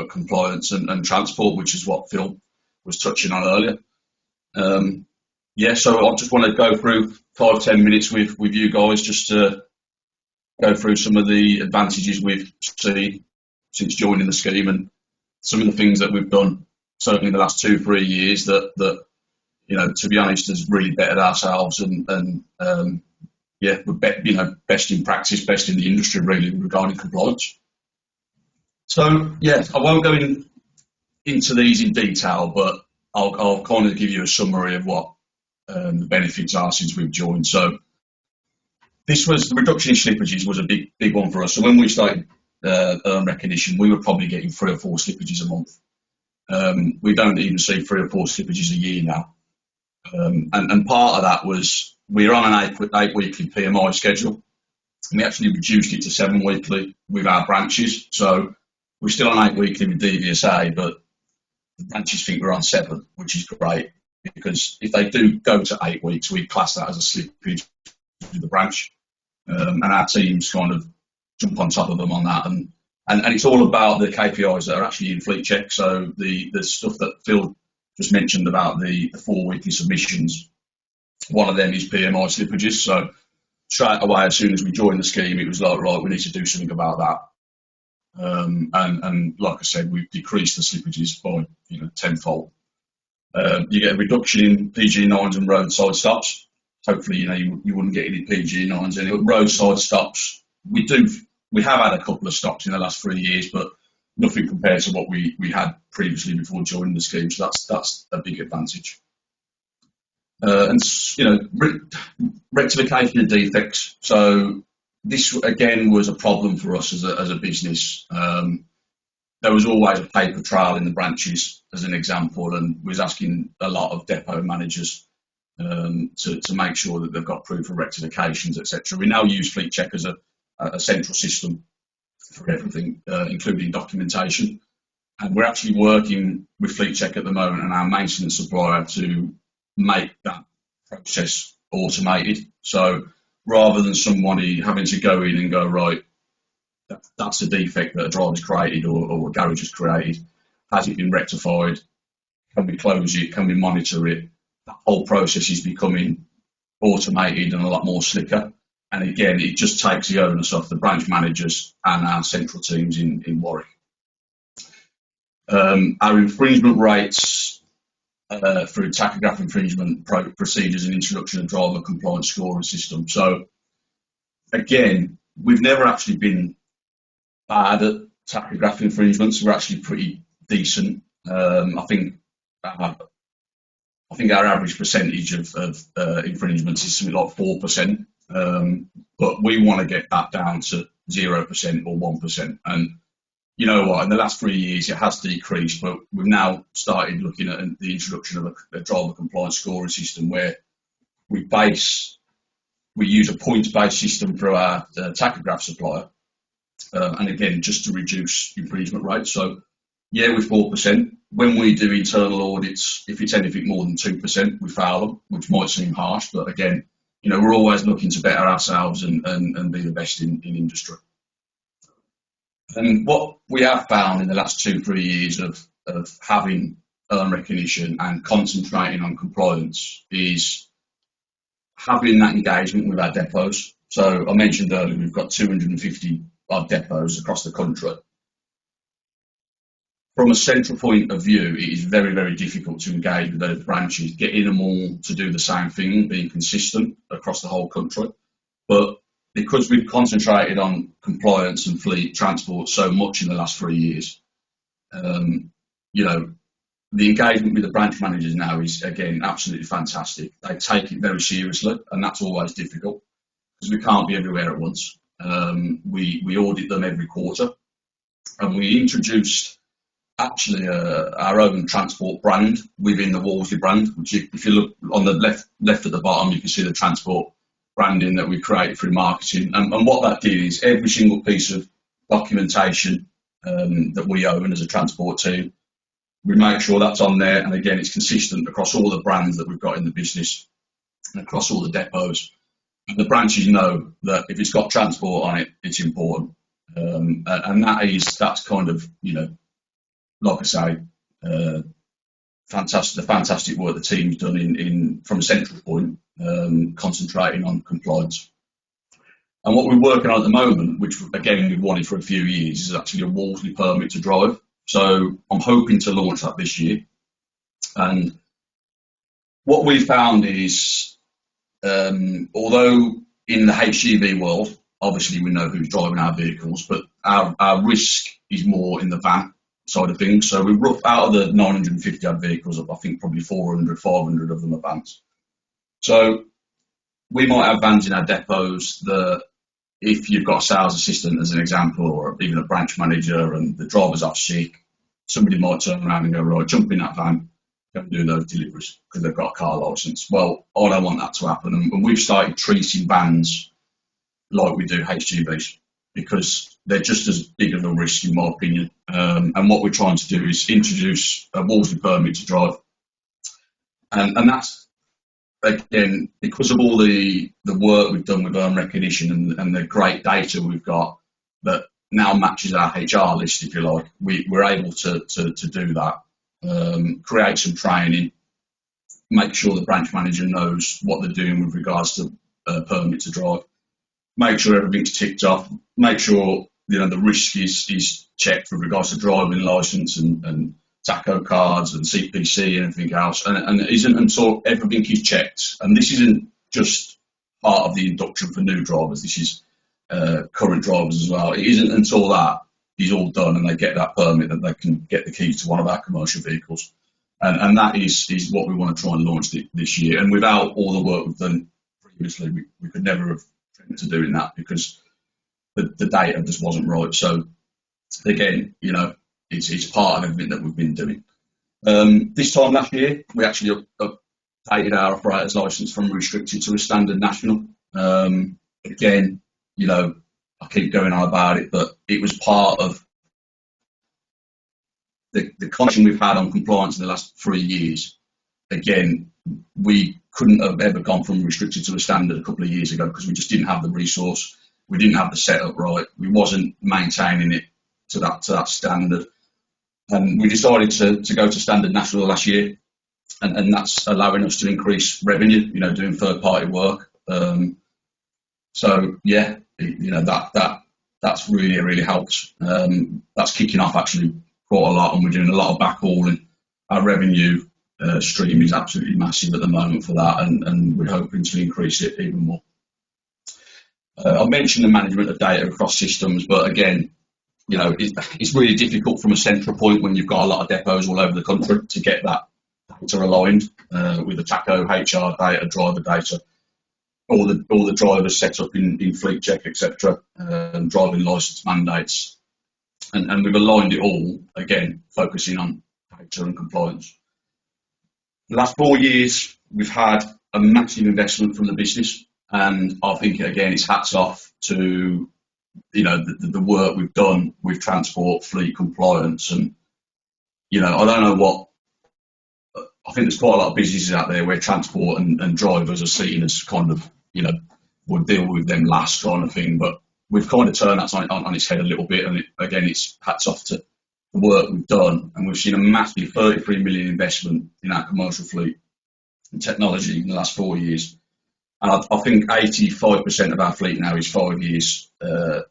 compliance and transport, which is what Phil was touching on earlier. So I just want to go through 5-10 minutes with you guys just to go through some of the advantages we've seen since joining the scheme and some of the things that we've done certainly in the last 2-3 years that to be honest has really bettered ourselves and we're best in practice, best in the industry really regarding compliance. So I won't go into these in detail, but I'll kind of give you a summary of what the benefits are since we've joined. So this was the reduction in slippages was a big one for us. So when we started recognition, we were probably getting 3 or 4 slippages a month. We don't even see 3 or 4 slippages a year now. And part of that was we're on an 8 weekly PMI schedule. And we actually reduced it to 7 weekly with our branches. So we're still on 8 weekly with DVSA, but the branches think we're on 7, which is great, because if they do go to 8 weeks, we class that as a slippage with the branch. And our teams kind of jump on top of them on that. And it's all about the KPIs that are actually in Fleet Check. So the stuff that Phil just mentioned about the 4 weekly submissions, one of them is PMI slippages. So straight away, as soon as we joined the scheme, it was like, right, we need to do something about that. And like I said, we've decreased the slippages by tenfold. You get a reduction in PG9s and roadside stops. Hopefully, you wouldn't get any PG9s anyway. Roadside stops, we have had a couple of stops in the last 3 years, but nothing compared to what we had previously before joining the scheme. So that's a big advantage. And rectification of defects. So this again was a problem for us as a business. There was always a paper trail in the branches, as an example, and was asking a lot of depot managers to make sure that they've got proof of rectifications, etc. We now use Fleet Check as a central system for everything, including documentation. And we're actually working with Fleet Check at the moment and our maintenance supplier to make that process automated. So rather than somebody having to go in and go, right, that's a defect that a driver's created or a garage has created, has it been rectified? Can we close it? Can we monitor it? That whole process is becoming automated and a lot more slicker. And again, it just takes the onus off the branch managers and our central teams in Warwick. Our infringement rates through tachograph infringement procedures and introduction of driver compliance scoring system. So again, we've never actually been bad at tachograph infringements. We're actually pretty decent. I think our average percentage of infringements is something like 4%. But we want to get that down to 0% or 1%. And you know what, in the last 3 years it has decreased, but we've now started looking at the introduction of a driver compliance scoring system where we use a points-based system for our tachograph supplier, and again, just to reduce infringement rates. So yeah, we're 4%. When we do internal audits, if it's anything more than 2%, we fail them, which might seem harsh, but again, we're always looking to better ourselves and be the best in industry. And what we have found in the last 2-3 years of having earn recognition and concentrating on compliance is having that engagement with our depots. So I mentioned earlier, we've got 250 odd depots across the country. From a central point of view, it is very, very difficult to engage with those branches, getting them all to do the same thing, being consistent across the whole country. But because we've concentrated on compliance and fleet transport so much in the last 3 years, the engagement with the branch managers now is, again, absolutely fantastic. They take it very seriously, and that's always difficult because we can't be everywhere at once. We audit them every quarter, and we introduced actually our own transport brand within the Wolseley brand, which if you look on the left at the bottom, you can see the transport branding that we created through marketing. And what that did is every single piece of documentation that we own as a transport team, we make sure that's on there. And again, it's consistent across all the brands that we've got in the business and across all the depots. And the branches know that if it's got transport on it, it's important. And that's kind of, like I say, fantastic work the team's done from a central point, concentrating on compliance. And what we're working on at the moment, which again we've wanted for a few years, is actually a Wolseley permit to drive. So I'm hoping to launch that this year. And what we found is, although in the HGV world, obviously we know who's driving our vehicles, but our risk is more in the van side of things. So we're rough out of the 950 odd vehicles, I think probably 400, 500 of them are vans. So we might have vans in our depots that if you've got a sales assistant as an example, or even a branch manager, and the driver's off sick, somebody might turn around and go, right, jump in that van, go and do those deliveries because they've got a car licence. Well, I don't want that to happen, and we've started treating vans like we do HGVs because they're just as big of a risk, in my opinion. And what we're trying to do is introduce a Wolseley permit to drive, and that's, again, because of all the work we've done with recognition and the great data we've got that now matches our HR list, if you like, we're able to do that, create some training, make sure the branch manager knows what they're doing with regards to permit to drive, make sure everything's ticked off, make sure the risk is checked with regards to driving licence and taco cards and CPC and everything else, and it isn't until everything is checked, and this isn't just part of the induction for new drivers, this is current drivers as well. It isn't until that is all done and they get that permit that they can get the keys to one of our commercial vehicles, and that is what we want to try and launch this year. And without all the work we've done previously, we could never have dreamt to doing that because the data just wasn't right. So again, it's part of everything that we've been doing. This time last year, we actually updated our operator's licence from restricted to a standard national. Again, I keep going on about it, but it was part of the condition we've had on compliance in the last 3 years. Again, we couldn't have ever gone from restricted to a standard a couple of years ago because we just didn't have the resource, we didn't have the setup right, we wasn't maintaining it to that standard. And we decided to go to standard national last year, and that's allowing us to increase revenue, doing third party work. So yeah, that's really helped. That's kicking off actually quite a lot, and we're doing a lot of backhauling. Our revenue stream is absolutely massive at the moment for that, and we're hoping to increase it even more. I mentioned the management of data across systems, but again, it's really difficult from a central point when you've got a lot of depots all over the country to get that data aligned with the TACO, HR data, driver data, all the drivers set up in fleet check, etc., driving licence mandates, and we've aligned it all, again, focusing on data and compliance. The last 4 years, we've had a massive investment from the business, and I think, again, it's hats off to the work we've done with transport fleet compliance. And I don't know what, I think there's quite a lot of businesses out there where transport and drivers are seen as kind of we'll deal with them last kind of thing, but we've kind of turned that on its head a little bit, and again, it's hats off to the work we've done, and we've seen a massive 33 million investment in our commercial fleet and technology in the last 4 years. And I think 85% of our fleet now is 5 years old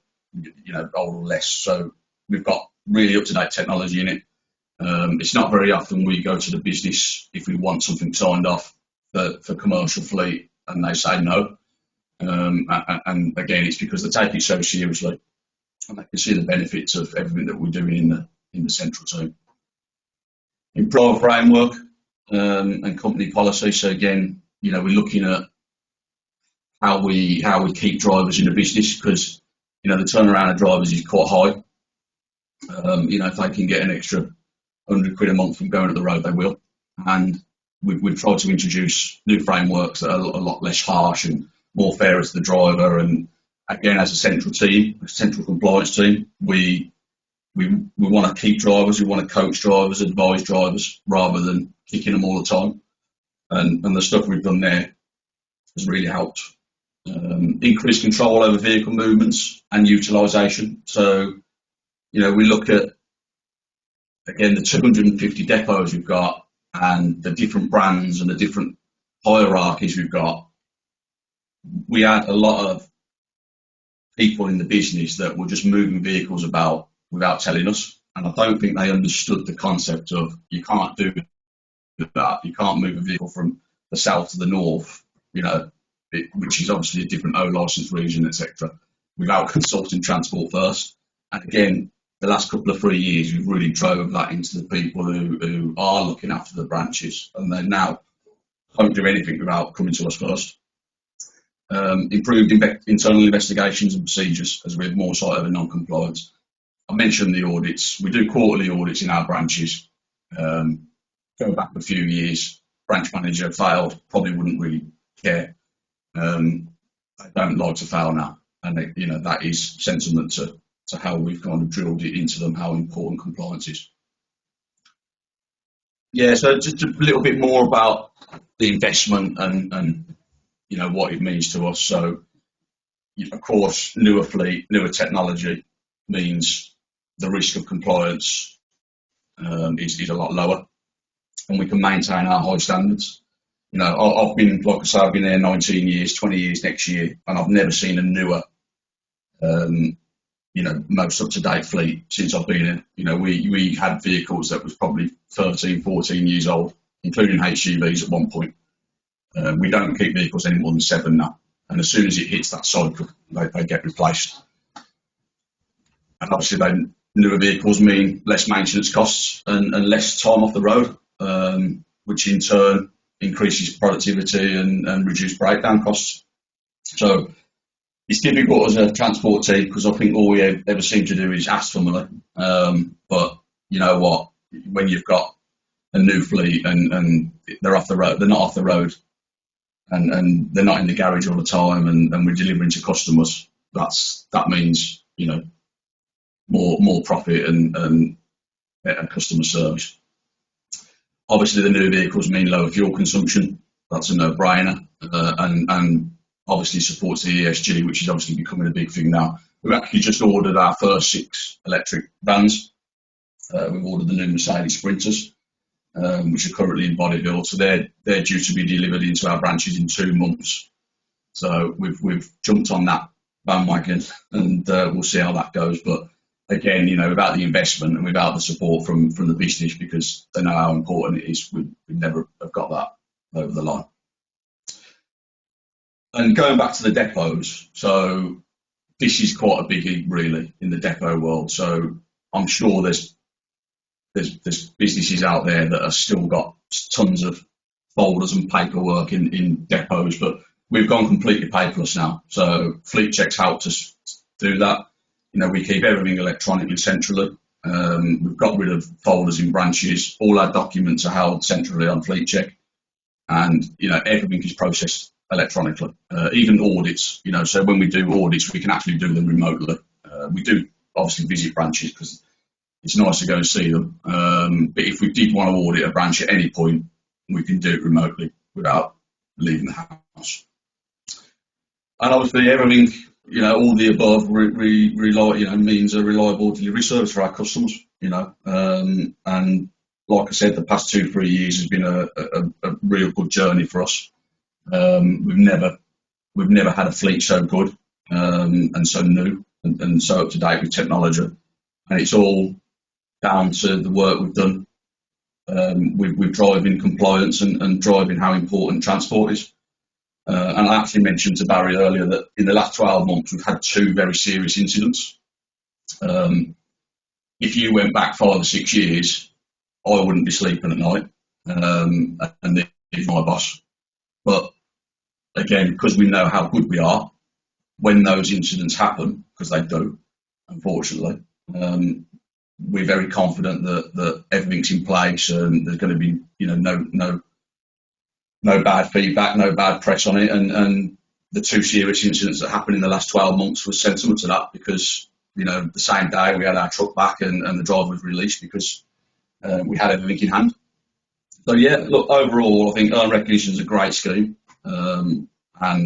or less. So we've got really up-to-date technology in it. It's not very often we go to the business if we want something signed off for commercial fleet and they say no. And again, it's because they take it so seriously and they can see the benefits of everything that we're doing in the central team. Employer framework and company policy. So again, we're looking at how we keep drivers in the business, because the turnaround of drivers is quite high. If they can get an extra £100 a month from going to the road, they will. And we've tried to introduce new frameworks that are a lot less harsh and more fair as the driver. And again, as a central team, a central compliance team, we want to keep drivers, we want to coach drivers, advise drivers, rather than kicking them all the time. And the stuff we've done there has really helped. Increased control over vehicle movements and utilisation. So, we look at, again, the 250 depots we've got and the different brands and the different hierarchies we've got. We had a lot of people in the business that were just moving vehicles about without telling us. And I don't think they understood the concept of you can't do that. You can't move a vehicle from the south to the north, which is obviously a different O licence region, etc., without consulting transport first. And again, the last couple of 3 years, we've really drove that into the people who are looking after the branches, and they now don't do anything without coming to us first. improved internal investigations and procedures as we had more site over non-compliance. I mentioned the audits. We do quarterly audits in our branches. Go back a few years, branch manager failed, probably wouldn't really care. They don't like to fail now, and that is sentiment to how we've kind of drilled it into them, how important compliance is. Yeah, so just a little bit more about the investment and what it means to us. So, of course, newer fleet, newer technology means the risk of compliance is a lot lower, and we can maintain our high standards. I've been, like I say, I've been there 19 years, 20 years next year, and I've never seen a newer, most up-to-date fleet since I've been here. We had vehicles that was probably 13, 14 years old, including HGVs at one point. We don't keep vehicles any more than 7 now, and as soon as it hits that cycle, they get replaced. And obviously, newer vehicles mean less maintenance costs and less time off the road, which in turn increases productivity and reduce breakdown costs. So it's difficult as a transport team because I think all we ever seem to do is ask for money. But you know what? When you've got a new fleet and they're off the road, they're not off the road, and they're not in the garage all the time, and we're delivering to customers, that means more profit and better customer service. Obviously, the new vehicles mean lower fuel consumption. That's a no-brainer, and obviously supports the ESG, which is obviously becoming a big thing now. We've actually just ordered our first 6 electric vans. We've ordered the new Mercedes Sprinters, which are currently in body build. So they're due to be delivered into our branches in 2 months. So we've jumped on that bandwagon, and we'll see how that goes. But again, without the investment and without the support from the business, because they know how important it is, we never have got that over the line. And going back to the depots, so this is quite a biggie, really, in the depot world. So I'm sure there's businesses out there that have still got tons of folders and paperwork in depots, but we've gone completely paperless now. So Fleet Check's helped us do that. We keep everything electronically centrally. We've got rid of folders in branches. All our documents are held centrally on Fleet Check, and everything is processed electronically. Even audits. So when we do audits, we can actually do them remotely. We do obviously visit branches because it's nice to go and see them. But if we did want to audit a branch at any point, we can do it remotely without leaving the house. And obviously everything, all the above means a reliable delivery service for our customers, and like I said, the past 2-3 years has been a real good journey for us. We've never had a fleet so good, and so new and so up to date with technology, and it's all down to the work we've done with driving compliance and driving how important transport is. And I actually mentioned to Barry earlier that in the last 12 months, we've had 2 very serious incidents. If you went back 5 or 6 years, I wouldn't be sleeping at night, and neither is my boss. But again, because we know how good we are, when those incidents happen, because they do, unfortunately, we're very confident that everything's in place and there's going to be, no bad feedback, no bad press on it. And the 2 serious incidents that happened in the last 12 months was sentiment to that, because, the same day we had our truck back and the driver was released because we had everything in hand. So yeah, look, overall, I think earned recognition is a great scheme, and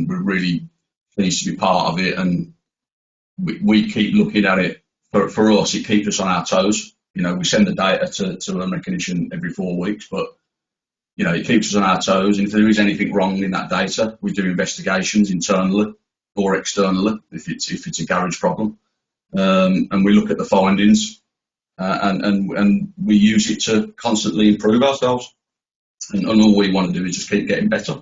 we're really pleased to be part of it. And we keep looking at it. For us, it keeps us on our toes. We send the data to earned recognition every 4 weeks, but it keeps us on our toes. And if there is anything wrong in that data, we do investigations internally or externally if it's a garage problem, and we look at the findings, and we use it to constantly improve ourselves. And all we want to do is just keep getting better.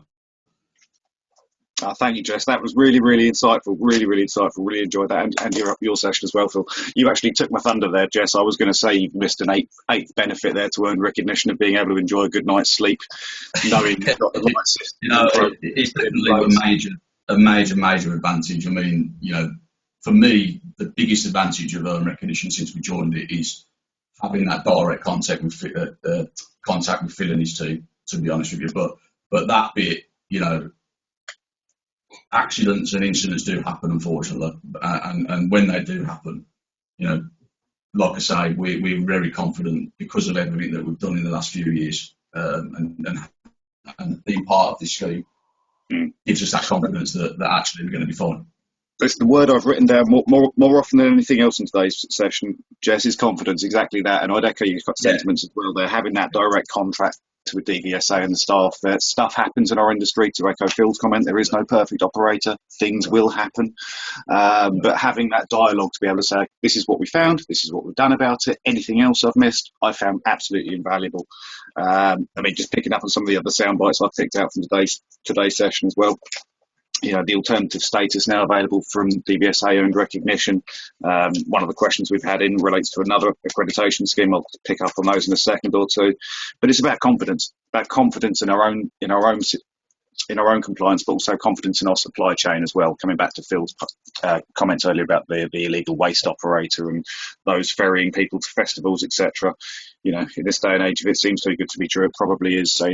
Thank you, Jess. That was really, really insightful. Really, really insightful. Really enjoyed that, and your session as well, Phil. You actually took my thunder there, Jess. I was going to say you've missed an eighth benefit there to earn recognition of being able to enjoy a good night's sleep, knowing you've got the right system. It's definitely a major advantage. I mean, for me, the biggest advantage of recognition since we joined it is having that direct contact with Phil and his team. To be honest with you, but that bit, accidents and incidents do happen, unfortunately, and when they do happen, like I say, we're very confident because of everything that we've done in the last few years, and being part of this scheme gives us that confidence that actually we're going to be fine. It's the word I've written down more often than anything else in today's session, Jess, is confidence. Exactly that, and I'd echo your sentiments as well. They're having that direct contact with DVSA and the staff. That stuff happens in our industry. To echo Phil's comment, there is no perfect operator. Things will happen, but having that dialogue to be able to say, this is what we found, this is what we've done about it. Anything else I've missed, I found absolutely invaluable. I mean, just picking up on some of the other sound bites I've picked out from today's session as well. The alternative status now available from DVSA earned recognition. One of the questions we've had in relates to another accreditation scheme. I'll pick up on those in a second or two. But it's about confidence in our own compliance, but also confidence in our supply chain as well. Coming back to Phil's comments earlier about the illegal waste operator and those ferrying people to festivals, etc. In this day and age, if it seems too good to be true, it probably is. So,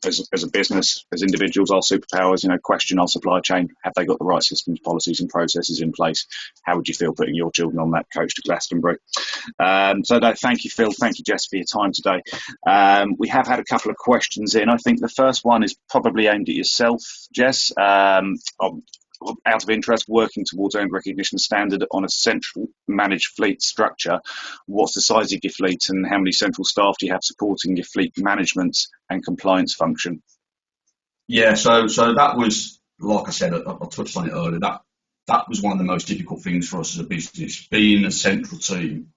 as a business, as individuals, our superpowers, question our supply chain. Have they got the right systems, policies, and processes in place? How would you feel putting your children on that coach to Glastonbury? Thank you, Phil. Thank you, Jess, for your time today. We have had a couple of questions in. I think the first one is probably aimed at yourself, Jess. Out of interest, working towards earned recognition standard on a central managed fleet structure, what's the size of your fleet and how many central staff do you have supporting your fleet management and compliance function? Yeah, so that was, like I said, I touched on it earlier, that was one of the most difficult things for us as a business, being a central team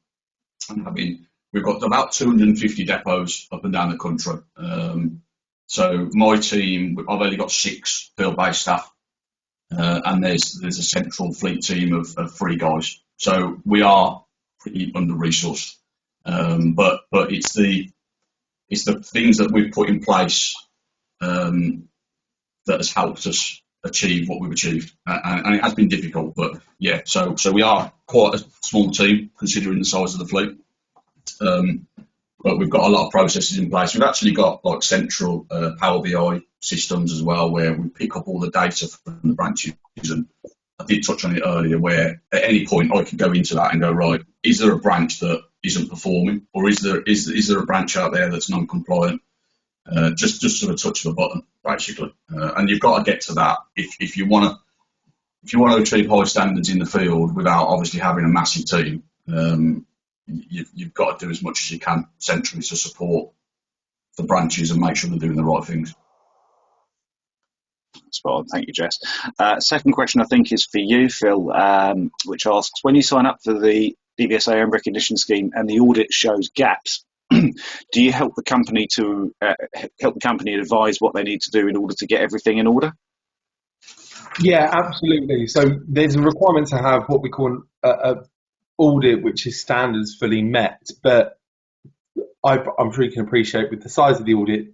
and we've got about 250 depots up and down the country. So my team, I've only got 6 field-based staff. And there's a central fleet team of 3 guys, so we are pretty under-resourced. But it's the things that we've put in place that has helped us achieve what we've achieved, and it has been difficult. But yeah, so we are quite a small team considering the size of the fleet. But we've got a lot of processes in place. We've actually got like central Power BI systems as well, where we pick up all the data from the branches. And I did touch on it earlier, where at any point I can go into that and go, right, is there a branch that isn't performing, or is there a branch out there that's non-compliant? Just sort of touch of a button, basically. And you've got to get to that if you want to achieve high standards in the field without obviously having a massive team. You've got to do as much as you can centrally to support the branches and make sure they're doing the right things. Spot on. Thank you, Jess. Second question, I think, is for you, Phil, which asks, when you sign up for the DVSA earned recognition scheme and the audit shows gaps, do you help the company advise what they need to do in order to get everything in order? Yeah, absolutely. So there's a requirement to have what we call a audit which is standards fully met, but I'm sure you can appreciate with the size of the audit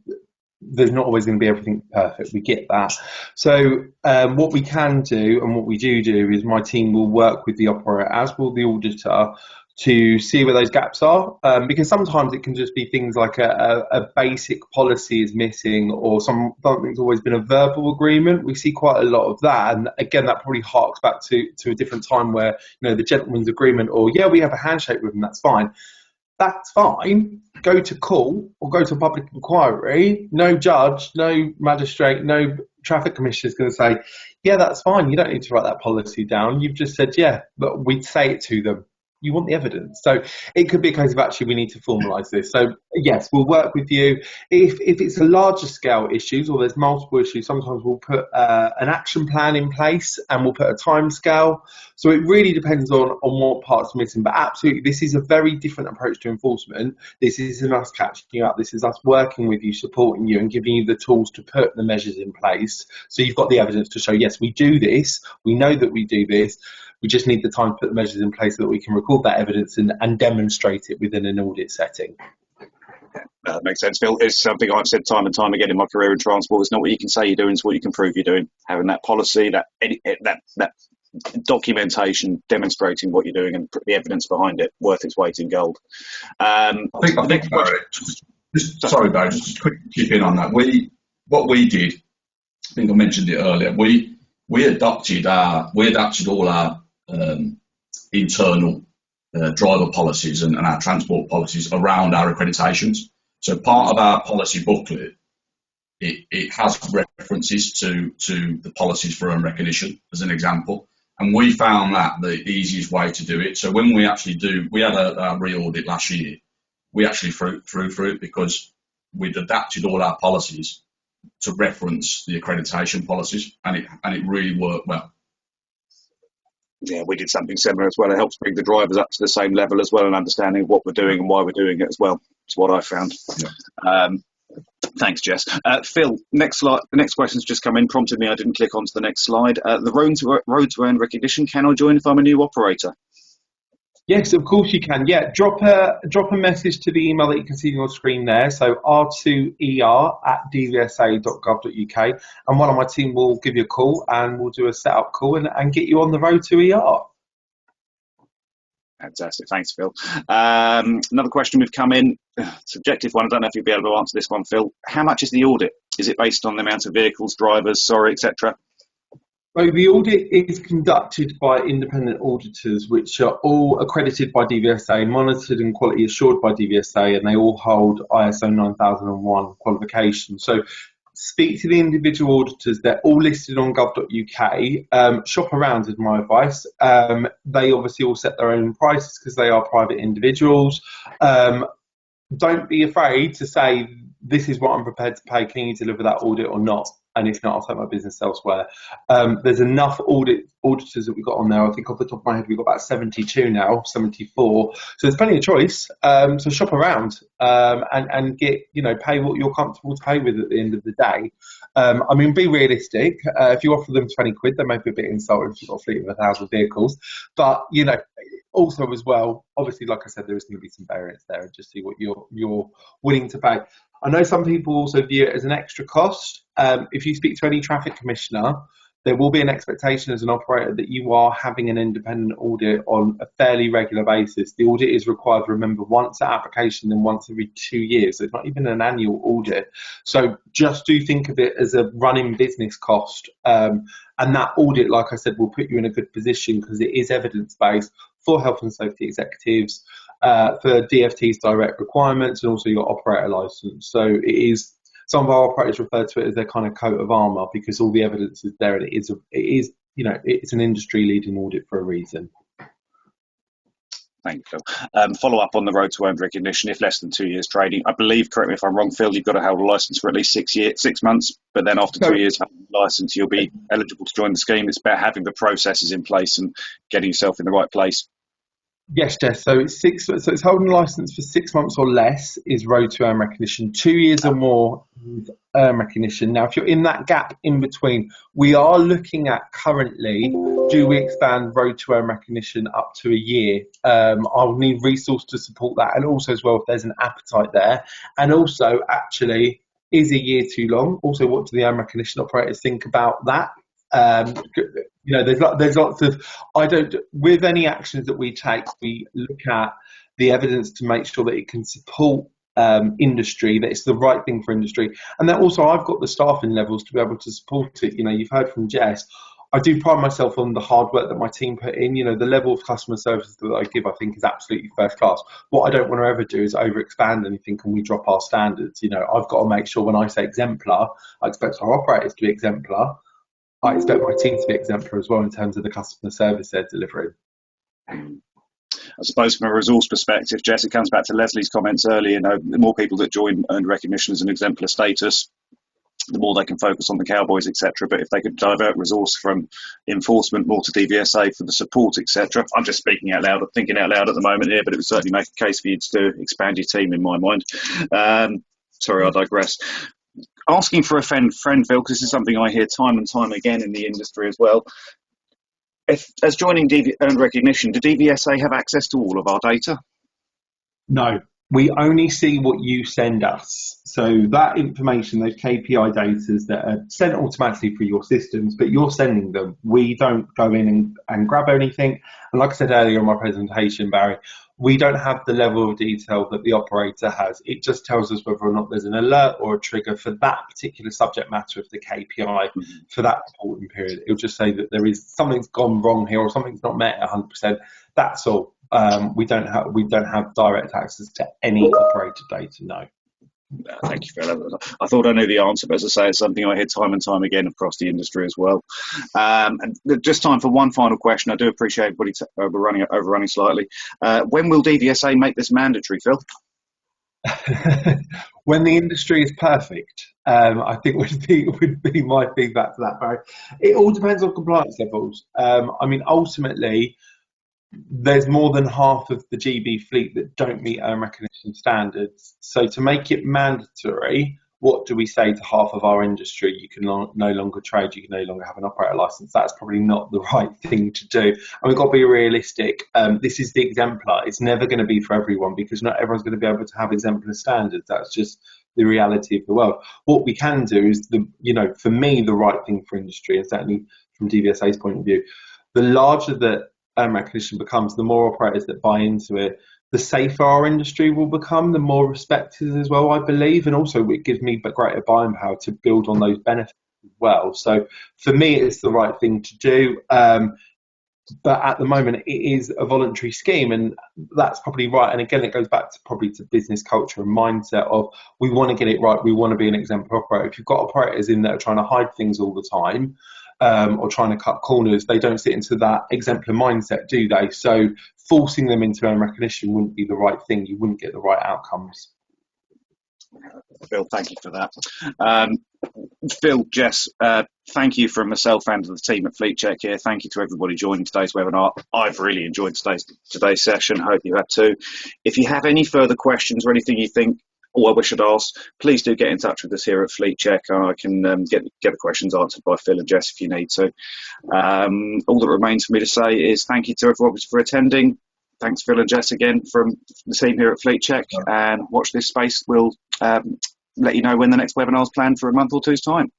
there's not always going to be everything perfect. We get that. So what we can do and what we do is my team will work with the operator, as will the auditor, to see where those gaps are, because sometimes it can just be things like a basic policy is missing, or something's always been a verbal agreement. We see quite a lot of that, and again that probably harks back to a different time where the gentleman's agreement, or we have a handshake with them, that's fine. That's fine. Go to court or go to public inquiry. No judge, no magistrate, no traffic commissioner is going to say, yeah, that's fine. You don't need to write that policy down. You've just said, yeah, but we'd say it to them. You want the evidence. So it could be a case of actually we need to formalise this. So yes, we'll work with you. If it's a larger scale issues or there's multiple issues, sometimes we'll put an action plan in place and we'll put a time scale. So it really depends on what parts are missing. But absolutely, this is a very different approach to enforcement. This isn't us catching you up. This is us working with you, supporting you and giving you the tools to put the measures in place. So you've got the evidence to show, yes, we do this. We know that we do this. We just need the time to put the measures in place so that we can record that evidence and demonstrate it within an audit setting. That makes sense, Phil. It's something I've said time and time again in my career in transport. It's not what you can say you're doing, it's what you can prove you're doing. Having that policy, that documentation demonstrating what you're doing and the evidence behind it, worth its weight in gold. I think Barry, sorry, Barry, just to quickly chip in on that. What we did, I think I mentioned it earlier. We adopted all our internal driver policies and our transport policies around our accreditations. So part of our policy booklet, it has references to the policies for earned recognition, as an example. And we found that the easiest way to do it. So when we had a re-audit last year, we actually threw through it because we'd adapted all our policies to reference the accreditation policies, and it really worked well. Yeah, we did something similar as well. It helps bring the drivers up to the same level as well, and understanding what we're doing and why we're doing it as well. It's what I found. Yeah. Thanks, Jess. Phil, next slide. The next question's just come in, prompted me. I didn't click onto the next slide. The road to earned recognition. Can I join if I'm a new operator? Yes, of course you can. Yeah, drop a message to the email that you can see on your screen there. So r2er@dvsa.gov.uk, and one of my team will give you a call and we'll do a setup call and get you on the road to ER. Fantastic. Thanks, Phil. Another question we've come in, subjective one. I don't know if you'll be able to answer this one, Phil. How much is the audit? Is it based on the amount of vehicles, drivers, etc.? So the audit is conducted by independent auditors, which are all accredited by DVSA, monitored and quality assured by DVSA, and they all hold ISO 9001 qualification. So speak to the individual auditors. They're all listed on gov.uk. Shop around is my advice. They obviously all set their own prices because they are private individuals. Don't be afraid to say, this is what I'm prepared to pay. Can you deliver that audit or not? And if not, I'll take my business elsewhere. There's enough auditors that we've got on there. I think off the top of my head, we've got about 72 now, 74. So there's plenty of choice. So shop around and get, pay what you're comfortable to pay with at the end of the day. I mean, be realistic. If you offer them 20 quid, they may be a bit insulted if you've got a fleet of 1,000 vehicles. But, also as well, obviously, like I said, there is going to be some variance there, and just see what you're willing to pay. I know some people also view it as an extra cost. If you speak to any traffic commissioner, there will be an expectation as an operator that you are having an independent audit on a fairly regular basis. The audit is required, remember, once at application and once every 2 years. So it's not even an annual audit. So just do think of it as a running business cost. And that audit, like I said, will put you in a good position because it is evidence-based for health and safety executives, for DFT's direct requirements, and also your operator license. So it is, some of our operators refer to it as their kind of coat of armour because all the evidence is there, and it is it's an industry leading audit for a reason. Thank you, Phil. Follow up on the road to earned recognition. If less than 2 years trading, I believe, correct me if I'm wrong, Phil, you've got to hold a license for at least 6 months, but then after 2 years having a license, you'll be eligible to join the scheme. It's about having the processes in place and getting yourself in the right place. Yes, Jess. So it's holding a license for 6 months or less is road to earn recognition. 2 years or more is earn recognition. Now, if you're in that gap in between, we are looking at currently, do we expand road to earn recognition up to a year? I'll need resource to support that, and also as well if there's an appetite there. And also, actually, is a year too long? Also, what do the earn recognition operators think about that? There's lots of, with any actions that we take, we look at the evidence to make sure that it can support industry, that it's the right thing for industry, and that also I've got the staffing levels to be able to support it. You've heard from Jess, I do pride myself on the hard work that my team put in. The level of customer service that I give, I think, is absolutely first class. What I don't want to ever do is over expand anything and we drop our standards. I've got to make sure when I say exemplar, I expect our operators to be exemplar. I expect my team to be exemplar as well in terms of the customer service they're delivering. I suppose from a resource perspective, Jess, it comes back to Leslie's comments earlier. The more people that join earned recognition as an exemplar status, the more they can focus on the cowboys, etc. But if they could divert resource from enforcement more to DVSA for the support, etc. I'm just thinking out loud at the moment here, but it would certainly make a case for you to expand your team in my mind. Sorry, I digress. Asking for a friend, Phil, because this is something I hear time and time again in the industry as well. As joining earned recognition, do DVSA have access to all of our data? No, we only see what you send us. So that information, those KPI data that are sent automatically through your systems, but you're sending them. We don't go in and grab anything. And like I said earlier in my presentation, Barry, we don't have the level of detail that the operator has. It just tells us whether or not there's an alert or a trigger for that particular subject matter of the KPI for that reporting period. It'll just say that there is something's gone wrong here or something's not met 100%. That's all. We don't have direct access to any operator data. No. Thank you, Phil. I thought I knew the answer, but as I say, it's something I hear time and time again across the industry as well. And just time for one final question. I do appreciate everybody overrunning slightly. When will DVSA make this mandatory, Phil? When the industry is perfect, I think would be my feedback to that, Barry. It all depends on compliance levels. I mean, ultimately, there's more than half of the GB fleet that don't meet own recognition standards. So to make it mandatory, what do we say to half of our industry? You can no longer trade, you can no longer have an operator license. That's probably not the right thing to do. And we've got to be realistic. This is the exemplar. It's never going to be for everyone because not everyone's going to be able to have exemplar standards. That's just the reality of the world. What we can do is, for me, the right thing for industry, and certainly from DVSA's point of view, the larger the recognition becomes, the more operators that buy into it, the safer our industry will become, the more respected as well, I believe, and also it gives me greater buying power to build on those benefits as well. So for me, it's the right thing to do, but at the moment it is a voluntary scheme, and that's probably right. And again, it goes back to business culture and mindset of we want to get it right, we want to be an exemplar operator. If you've got operators in that are trying to hide things all the time, or trying to cut corners, they don't sit into that exemplar mindset, do they? So forcing them into own recognition wouldn't be the right thing. You wouldn't get the right outcomes. Phil, thank you for that. Phil, Jess, thank you from myself and to the team at Fleet Check here. Thank you to everybody joining today's webinar. I've really enjoyed today's session. Hope you have too. If you have any further questions or anything you think, I wish I'd ask, please do get in touch with us here at Fleet Check. I can get the questions answered by Phil and Jess if you need to. All that remains for me to say is thank you to everyone for attending. Thanks, Phil and Jess, again from the team here at Fleet Check. And watch this space. We'll let you know when the next webinar is planned for a month or two's time.